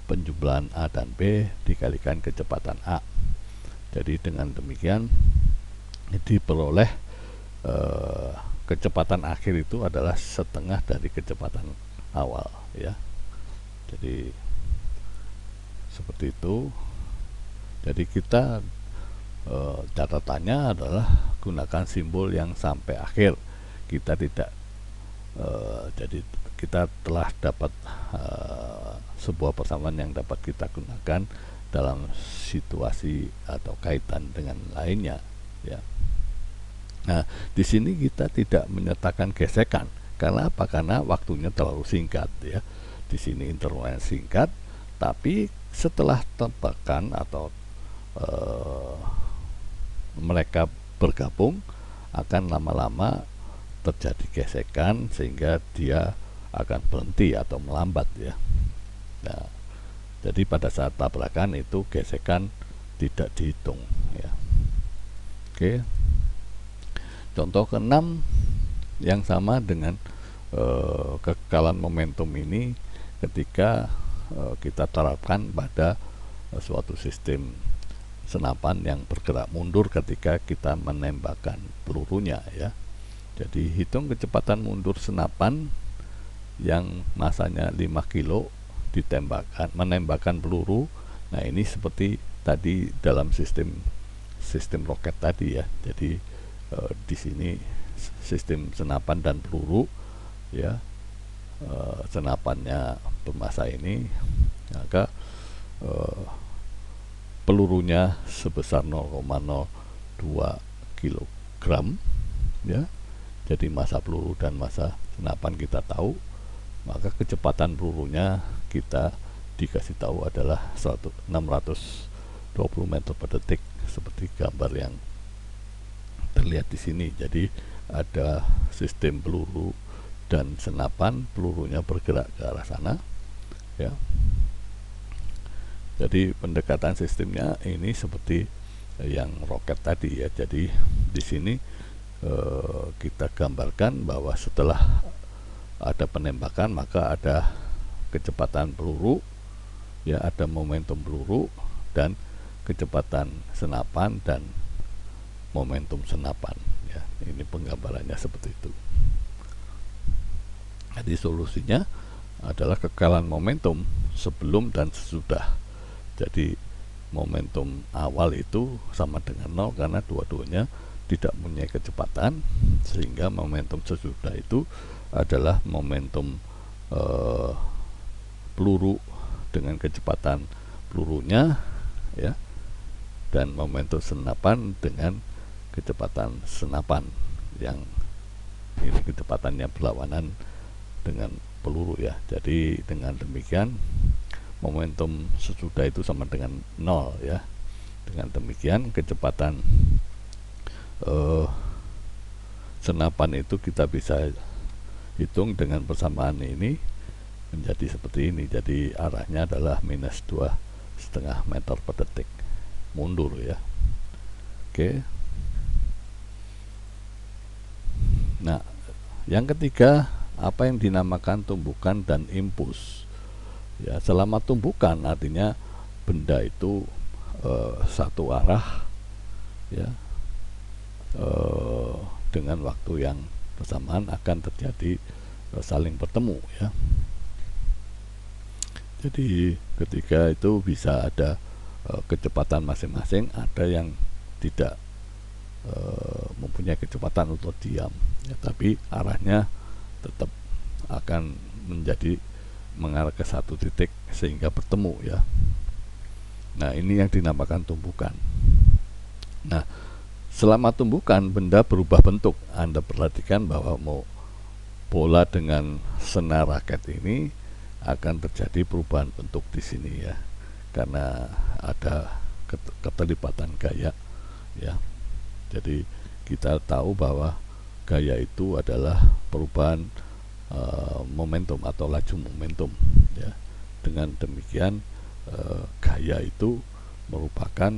penjumlahan A dan B dikalikan kecepatan A. Jadi dengan demikian diperoleh kecepatan akhir itu adalah setengah dari kecepatan awal ya. Jadi seperti itu. Jadi kita catatannya adalah gunakan simbol yang sampai akhir. Kita tidak jadi kita telah dapat sebuah persamaan yang dapat kita gunakan dalam situasi atau kaitan dengan lainnya ya. Nah, di sini kita tidak menyertakan gesekan. Karena apa? Karena waktunya terlalu singkat ya. Di sini intervalnya singkat, tapi setelah tebakan atau mereka bergabung, akan lama-lama terjadi gesekan sehingga dia akan berhenti atau melambat ya. Nah, jadi pada saat tabrakan itu gesekan tidak dihitung ya. Oke. Contoh ke-6 yang sama dengan kekekalan momentum ini ketika kita terapkan pada suatu sistem senapan yang bergerak mundur ketika kita menembakkan pelurunya ya. Jadi hitung kecepatan mundur senapan yang masanya 5 kilo menembakkan peluru. Nah, ini seperti tadi dalam sistem roket tadi ya. Jadi di sini sistem senapan dan peluru ya. Senapannya bermassa ini, maka pelurunya sebesar 0,02 kilogram ya. Jadi massa peluru dan massa senapan kita tahu, maka kecepatan pelurunya kita dikasih tahu adalah 620 meter per detik seperti gambar yang terlihat di sini. Jadi ada sistem peluru dan senapan, pelurunya bergerak ke arah sana ya. Jadi pendekatan sistemnya ini seperti yang roket tadi ya. Jadi di sini kita gambarkan bahwa setelah ada penembakan maka ada kecepatan peluru ya, ada momentum peluru dan kecepatan senapan dan momentum senapan ya. Ini penggambarannya seperti itu. Jadi solusinya adalah kekekalan momentum sebelum dan sesudah. Jadi momentum awal itu sama dengan 0 karena dua-duanya tidak mempunyai kecepatan, sehingga momentum sesudah itu adalah momentum peluru dengan kecepatan pelurunya ya, dan momentum senapan dengan kecepatan senapan yang ini kecepatannya berlawanan dengan peluru ya. Jadi dengan demikian momentum sesudah itu sama dengan 0 ya. Dengan demikian kecepatan senapan itu kita bisa hitung dengan persamaan ini menjadi seperti ini. Jadi arahnya adalah minus 2,5 meter per detik mundur ya. Oke. Nah, yang ketiga, apa yang dinamakan tumbukan dan impuls ya. Selama tumbukan artinya benda itu satu arah ya, dengan waktu yang bersamaan akan terjadi saling bertemu ya. Jadi ketika itu bisa ada kecepatan masing-masing, ada yang tidak mempunyai kecepatan untuk diam ya, tapi arahnya tetap akan mengarah ke satu titik sehingga bertemu ya. Nah, ini yang dinamakan tumbukan. Nah, selama tumbukan benda berubah bentuk. Anda perhatikan bahwa bola dengan senar raket ini akan terjadi perubahan bentuk di sini ya, karena ada keterlibatan gaya ya. Jadi kita tahu bahwa gaya itu adalah perubahan momentum atau laju momentum ya. Dengan demikian gaya itu merupakan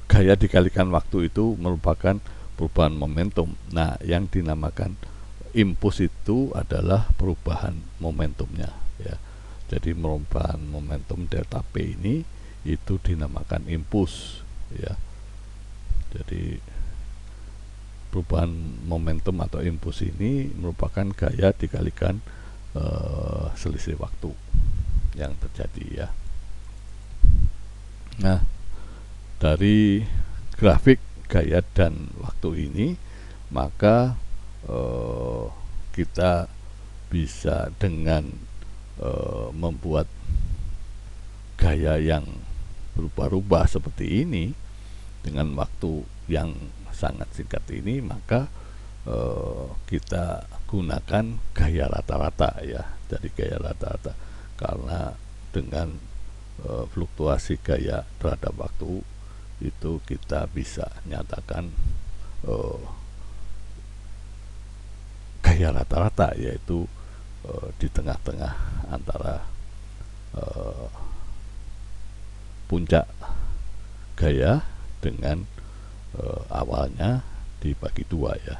gaya dikalikan waktu itu merupakan perubahan momentum. Nah, yang dinamakan impuls itu adalah perubahan momentumnya ya. Jadi perubahan momentum delta P ini itu dinamakan impuls ya. Jadi perubahan momentum atau impuls ini merupakan gaya dikalikan selisih waktu yang terjadi ya. Nah, dari grafik gaya dan waktu ini maka kita bisa dengan membuat gaya yang berubah-ubah seperti ini dengan waktu yang sangat singkat ini, maka kita gunakan gaya rata-rata ya. Jadi gaya rata-rata, karena dengan fluktuasi gaya terhadap waktu itu kita bisa nyatakan gaya rata-rata, yaitu di tengah-tengah antara puncak gaya dengan awalnya dibagi dua ya,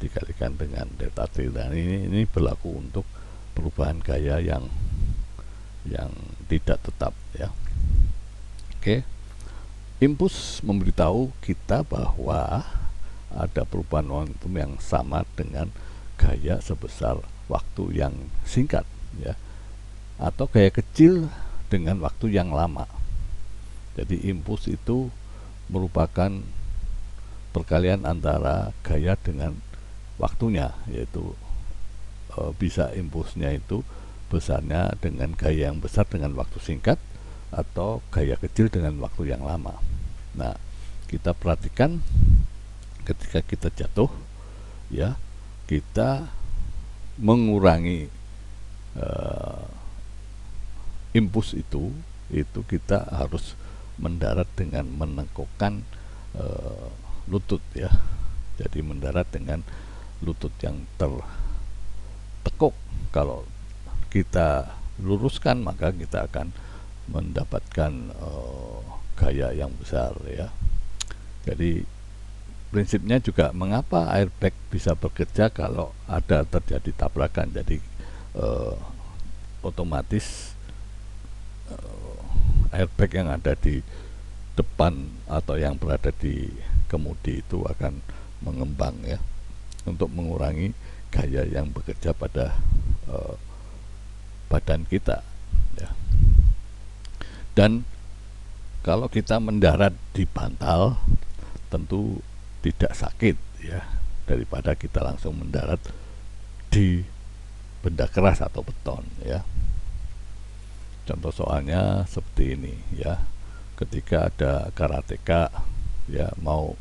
dikalikan dengan delta T. Dan ini berlaku untuk perubahan gaya yang tidak tetap ya. Oke. Impuls memberitahu kita bahwa ada perubahan momentum yang sama dengan gaya sebesar waktu yang singkat ya, atau gaya kecil dengan waktu yang lama. Jadi impuls itu merupakan perkalian antara gaya dengan waktunya, yaitu bisa impulsnya itu besarnya dengan gaya yang besar dengan waktu singkat, atau gaya kecil dengan waktu yang lama. Nah, kita perhatikan ketika kita jatuh ya, kita mengurangi impuls itu kita harus mendarat dengan menekukkan lutut ya. Jadi mendarat dengan lutut yang tertekuk. Kalau kita luruskan, maka kita akan mendapatkan gaya yang besar ya. Jadi prinsipnya juga mengapa airbag bisa bekerja kalau ada terjadi tabrakan. Jadi otomatis airbag yang ada di depan atau yang berada di kemudi itu akan mengembang ya, untuk mengurangi gaya yang bekerja pada badan kita ya. Dan kalau kita mendarat di bantal tentu tidak sakit ya, daripada kita langsung mendarat di benda keras atau beton ya. Contoh soalnya seperti ini ya, ketika ada karateka ya mau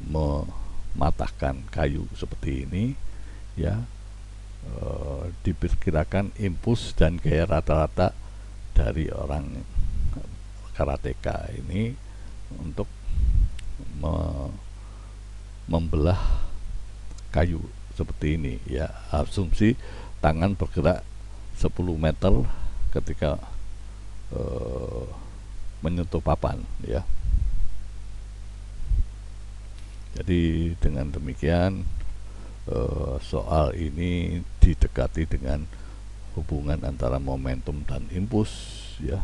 mematahkan kayu seperti ini ya, diperkirakan impuls dan gaya rata-rata dari orang karateka ini untuk membelah kayu seperti ini ya. Asumsi tangan bergerak 10 meter ketika menyentuh papan ya. Jadi dengan demikian soal ini didekati dengan hubungan antara momentum dan impuls ya.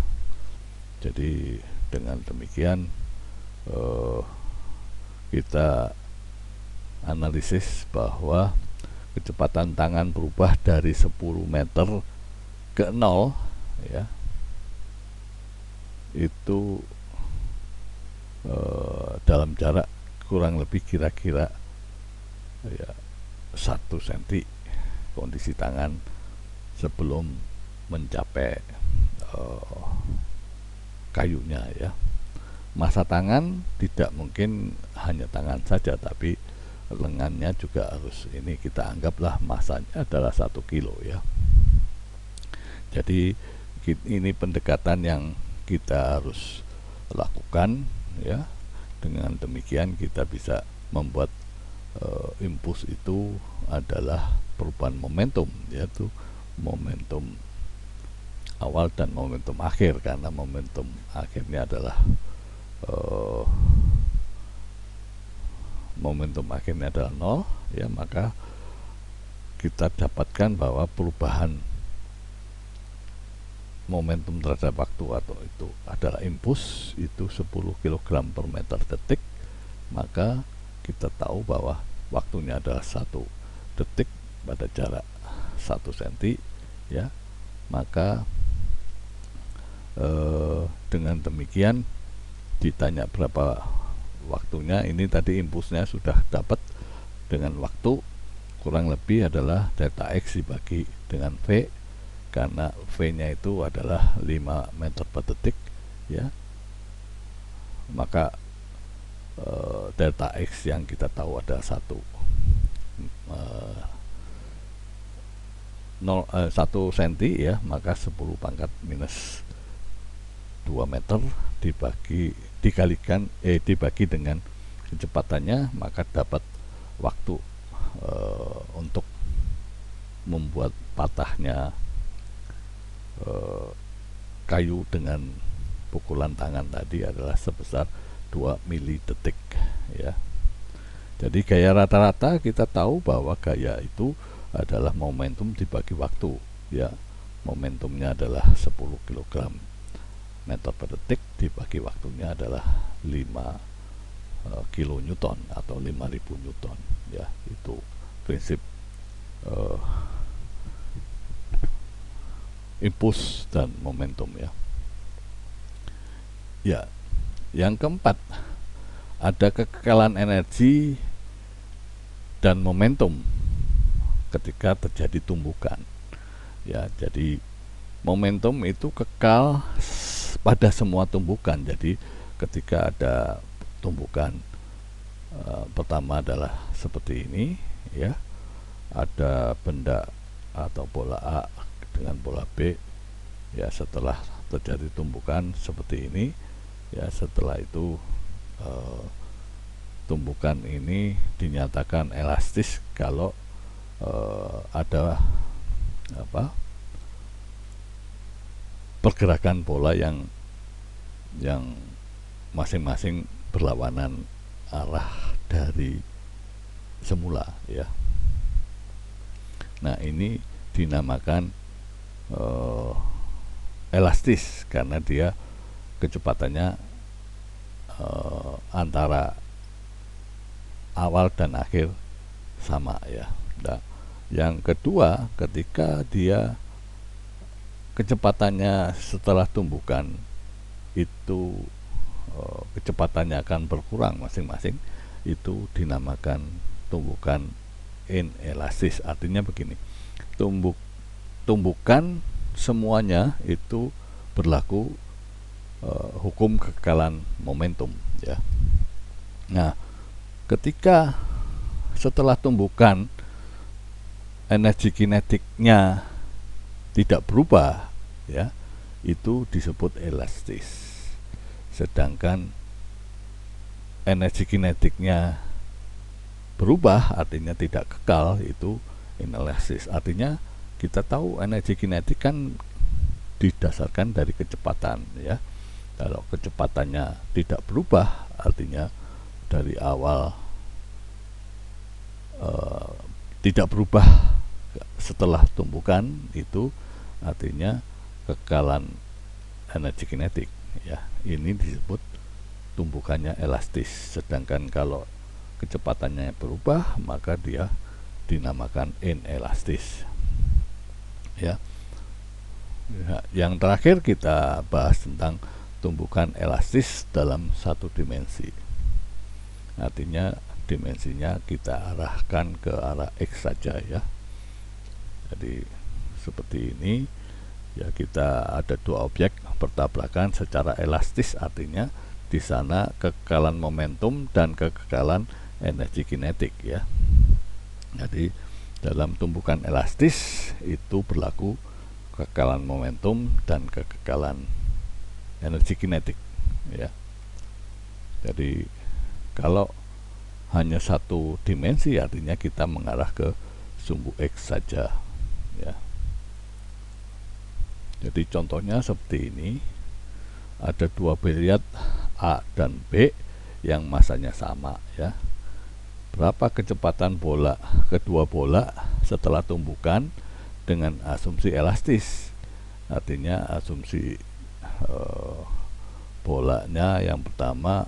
Jadi dengan demikian kita analisis bahwa kecepatan tangan berubah dari 10 meter ke 0 ya, itu dalam jarak kurang lebih kira-kira ya 1 cm kondisi tangan sebelum mencapai kayunya ya. Massa tangan tidak mungkin hanya tangan saja, tapi lengannya juga harus, ini kita anggaplah massanya adalah 1 kilo ya. Jadi ini pendekatan yang kita harus lakukan ya. Dengan demikian kita bisa membuat impuls itu adalah perubahan momentum, yaitu momentum awal dan momentum akhir. Karena momentum akhirnya adalah momentum akhirnya adalah 0 ya, maka kita dapatkan bahwa perubahan momentum terhadap waktu atau itu adalah impuls itu 10 kg per meter detik. Maka kita tahu bahwa waktunya adalah 1 detik pada jarak 1 cm ya. Maka dengan demikian ditanya berapa waktunya, ini tadi impulsnya sudah dapat dengan waktu kurang lebih adalah delta X dibagi dengan V, karena V nya itu adalah 5 meter per detik ya. maka delta X yang kita tahu ada 1 cm ya, maka 10 pangkat minus 2 meter dibagi dengan kecepatannya, maka dapat waktu untuk membuat patahnya kayu dengan pukulan tangan tadi adalah sebesar 2 milidetik ya. Jadi gaya rata-rata kita tahu bahwa gaya itu adalah momentum dibagi waktu ya. Momentumnya adalah 10 kg meter per detik, dibagi waktunya adalah 5 kilonewton atau 5000 newton ya. Itu prinsip impuls dan momentum ya. Ya, yang keempat, ada kekekalan energi dan momentum ketika terjadi tumbukan ya. Jadi momentum itu kekal pada semua tumbukan. Jadi ketika ada tumbukan pertama adalah seperti ini ya, ada benda atau bola A dengan bola B ya. Setelah terjadi tumbukan seperti ini ya, setelah itu tumbukan ini dinyatakan elastis kalau ada pergerakan bola yang masing-masing berlawanan arah dari semula ya. Nah, ini dinamakan elastis karena dia kecepatannya antara awal dan akhir sama ya. Nah, yang kedua, ketika dia kecepatannya setelah tumbukan itu kecepatannya akan berkurang masing-masing, itu dinamakan tumbukan inelastis. Artinya begini, tumbukan semuanya itu berlaku hukum kekekalan momentum ya. Nah, ketika setelah tumbukan energi kinetiknya tidak berubah ya, itu disebut elastis. Sedangkan energi kinetiknya berubah, artinya tidak kekal, itu inelastis. Artinya kita tahu energi kinetik kan didasarkan dari kecepatan ya. Kalau kecepatannya tidak berubah, artinya dari awal tidak berubah setelah tumbukan, itu artinya kekekalan energi kinetik ya. Ini disebut tumbukannya elastis. Sedangkan kalau kecepatannya berubah, maka dia dinamakan inelastis ya. Yang terakhir kita bahas tentang tumbukan elastis dalam satu dimensi. Artinya dimensinya kita arahkan ke arah X saja ya. Jadi seperti ini ya, kita ada dua objek bertabrakan secara elastis, artinya di sana kekekalan momentum dan kekekalan energi kinetik ya. Jadi dalam tumbukan elastis itu berlaku kekekalan momentum dan kekekalan energi kinetik ya. Jadi kalau hanya satu dimensi, artinya kita mengarah ke sumbu X saja ya. Jadi contohnya seperti ini, ada dua biliar A dan B yang masanya sama ya. Berapa kecepatan bola kedua bola setelah tumbukan dengan asumsi elastis? Artinya asumsi bolanya yang pertama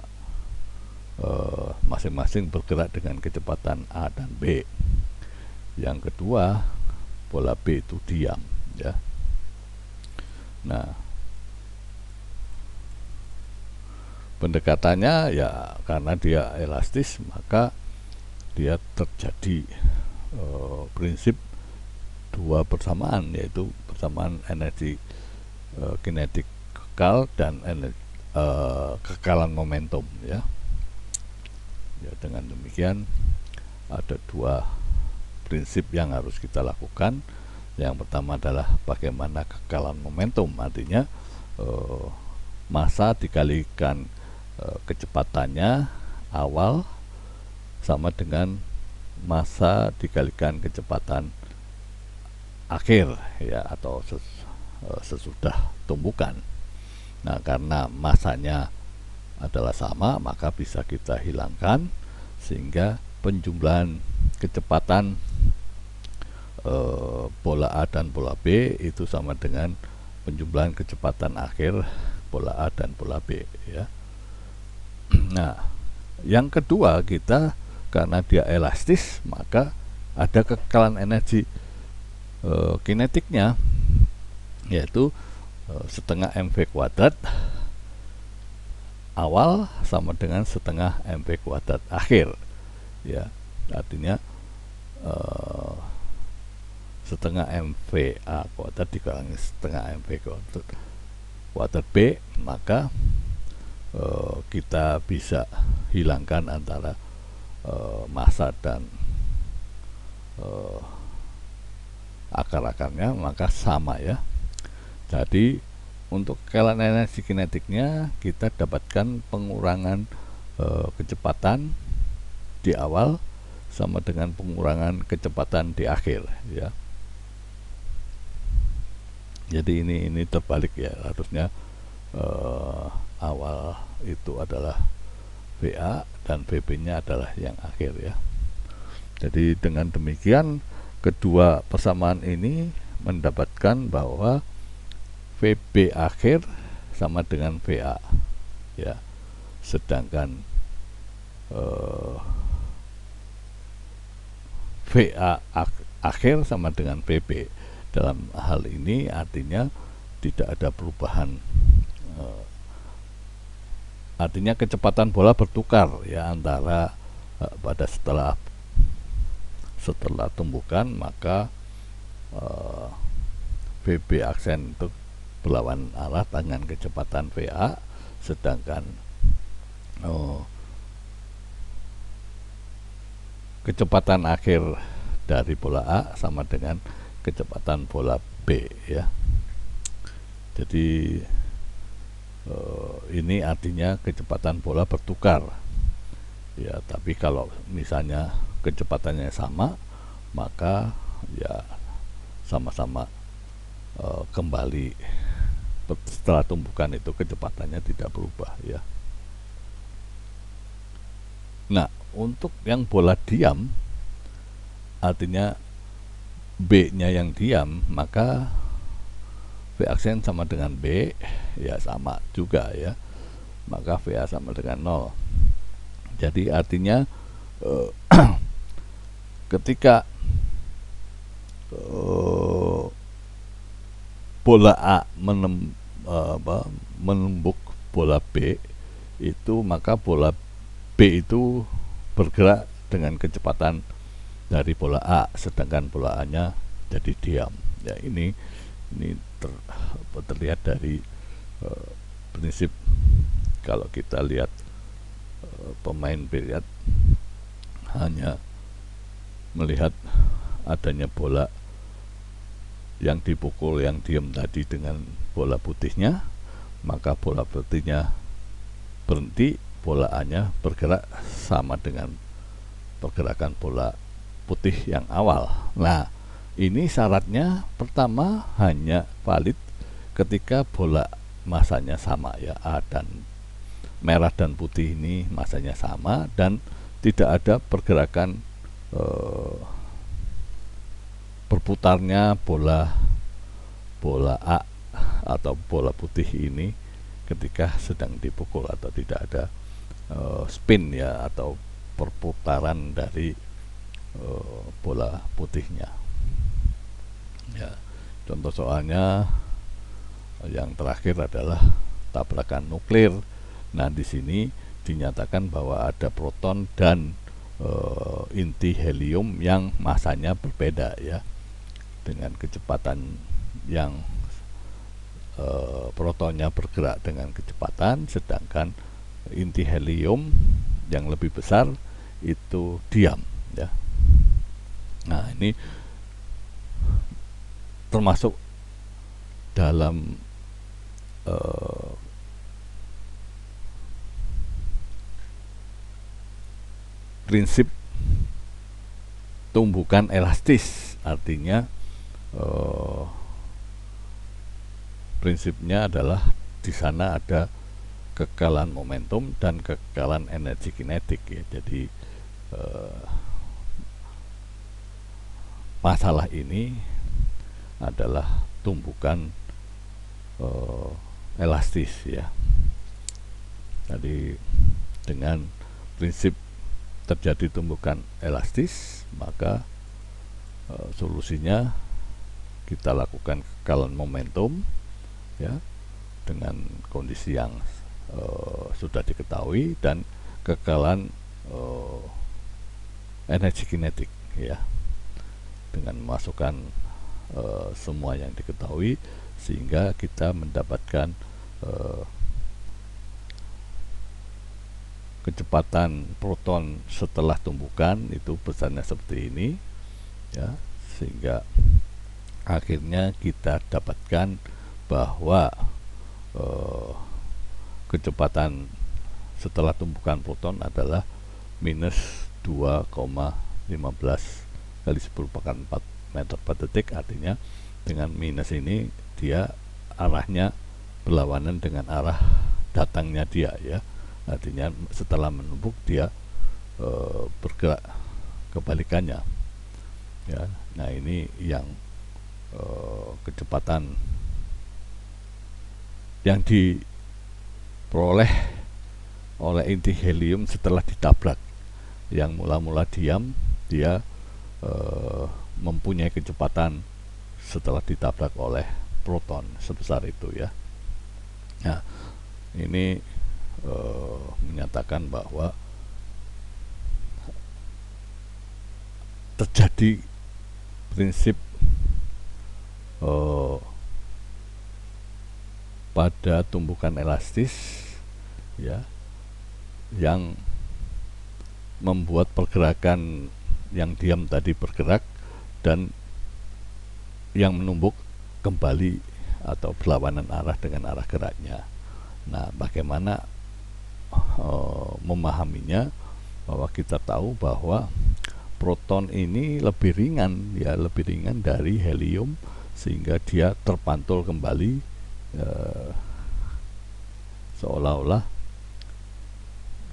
masing-masing bergerak dengan kecepatan A dan B. Yang kedua, bola B itu diam ya. Nah, pendekatannya ya karena dia elastis, maka dia terjadi prinsip dua persamaan, yaitu persamaan energi kinetik kekal dan kekekalan momentum ya. Ya, dengan demikian ada dua prinsip yang harus kita lakukan. Yang pertama adalah bagaimana kekekalan momentum, artinya massa dikalikan kecepatannya awal sama dengan massa dikalikan kecepatan akhir ya, atau sesudah tumbukan. Nah, karena massanya adalah sama, maka bisa kita hilangkan sehingga penjumlahan kecepatan bola A dan bola B itu sama dengan penjumlahan kecepatan akhir bola A dan bola B ya. Nah, yang kedua, kita karena dia elastis, maka ada kekekalan energi kinetiknya, yaitu setengah mv kuadrat awal sama dengan setengah mv kuadrat akhir ya. Artinya setengah mv A kuadrat dikurangi setengah mv kuadrat B, maka kita bisa hilangkan antara massa dan akar-akarnya, maka sama ya. Jadi untuk kekekalan energi kinetiknya kita dapatkan pengurangan kecepatan di awal sama dengan pengurangan kecepatan di akhir ya. Jadi ini terbalik ya, harusnya awal itu adalah VA dan VB-nya adalah yang akhir ya. Jadi dengan demikian kedua persamaan ini mendapatkan bahwa VB akhir sama dengan VA ya, sedangkan VA akhir sama dengan VB. Dalam hal ini artinya tidak ada perubahan, artinya kecepatan bola bertukar ya antara pada setelah tumbukan, maka VB aksen itu berlawan arah dengan kecepatan VA, sedangkan kecepatan akhir dari bola A sama dengan kecepatan bola B ya. Jadi ini artinya kecepatan bola bertukar ya, tapi kalau misalnya kecepatannya sama, maka ya sama-sama kembali setelah tumbukan itu kecepatannya tidak berubah ya. Nah, untuk yang bola diam, artinya B-nya yang diam, maka V aksen sama dengan B ya, sama juga ya, maka VA sama dengan 0. Jadi artinya ketika bola A menembuk bola B itu, maka bola B itu bergerak dengan kecepatan dari bola A, sedangkan bola A nya jadi diam ya. Ini terlihat dari prinsip, kalau kita lihat pemain biliar hanya melihat adanya bola yang dipukul yang diam tadi dengan bola putihnya, maka bola putihnya berhenti, bola A nya bergerak sama dengan pergerakan bola putih yang awal. Nah, ini syaratnya pertama hanya valid ketika bola masanya sama ya, A dan merah dan putih ini masanya sama dan tidak ada pergerakan berputarnya bola A atau bola putih ini ketika sedang dipukul, atau tidak ada spin ya, atau perputaran dari bola putihnya ya. Contoh soalnya yang terakhir adalah tabrakan nuklir. Nah, di sini dinyatakan bahwa ada proton dan inti helium yang masanya berbeda ya, dengan kecepatan yang protonnya bergerak dengan kecepatan, sedangkan inti helium yang lebih besar itu diam, ya. Nah, ini termasuk dalam prinsip tumbukan elastis, artinya prinsipnya adalah di sana ada kekekalan momentum dan kekekalan energi kinetik, ya. Jadi masalah ini adalah tumbukan elastis, ya. Jadi dengan prinsip terjadi tumbukan elastis, maka solusinya kita lakukan kekekalan momentum, ya, dengan kondisi yang sudah diketahui, dan kekekalan energi kinetik, ya, dengan memasukkan semua yang diketahui, sehingga kita mendapatkan kecepatan proton setelah tumbukan itu besarnya seperti ini, ya, sehingga akhirnya kita dapatkan bahwa kecepatan setelah tumbukan proton adalah minus 2,15 kali 10⁴ meter per detik. Artinya dengan minus ini dia arahnya berlawanan dengan arah datangnya dia, ya. Artinya setelah menumpuk dia bergerak kebalikannya, ya. Nah, ini yang kecepatan yang diperoleh oleh inti helium setelah ditabrak. Yang mula-mula diam, dia mempunyai kecepatan setelah ditabrak oleh proton sebesar itu, ya. Nah, ini menyatakan bahwa terjadi prinsip pada tumbukan elastis, ya, yang membuat pergerakan yang diam tadi bergerak dan yang menumbuk kembali atau berlawanan arah dengan arah geraknya. Nah, bagaimana memahaminya? Bahwa kita tahu bahwa proton ini lebih ringan, ya, lebih ringan dari helium, sehingga dia terpantul kembali seolah-olah,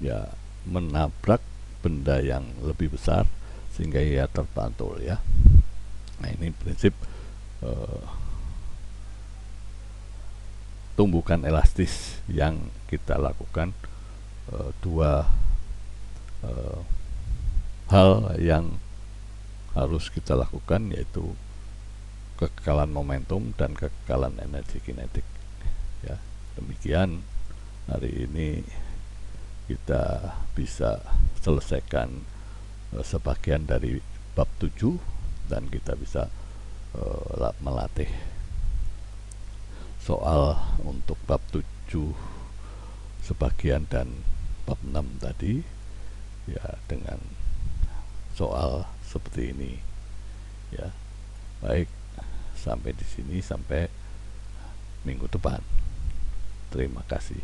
ya, menabrak benda yang lebih besar sehingga ia terpantul, ya. Nah, ini prinsip tumbukan elastis yang kita lakukan. Dua hal yang harus kita lakukan, yaitu kekekalan momentum dan kekekalan energi kinetik, ya. Demikian hari ini kita bisa selesaikan sebagian dari bab 7, dan kita bisa melatih soal untuk bab 7 sebagian dan bab 6 tadi, ya, dengan soal seperti ini, ya. Baik, sampai di sini, sampai minggu depan. Terima kasih.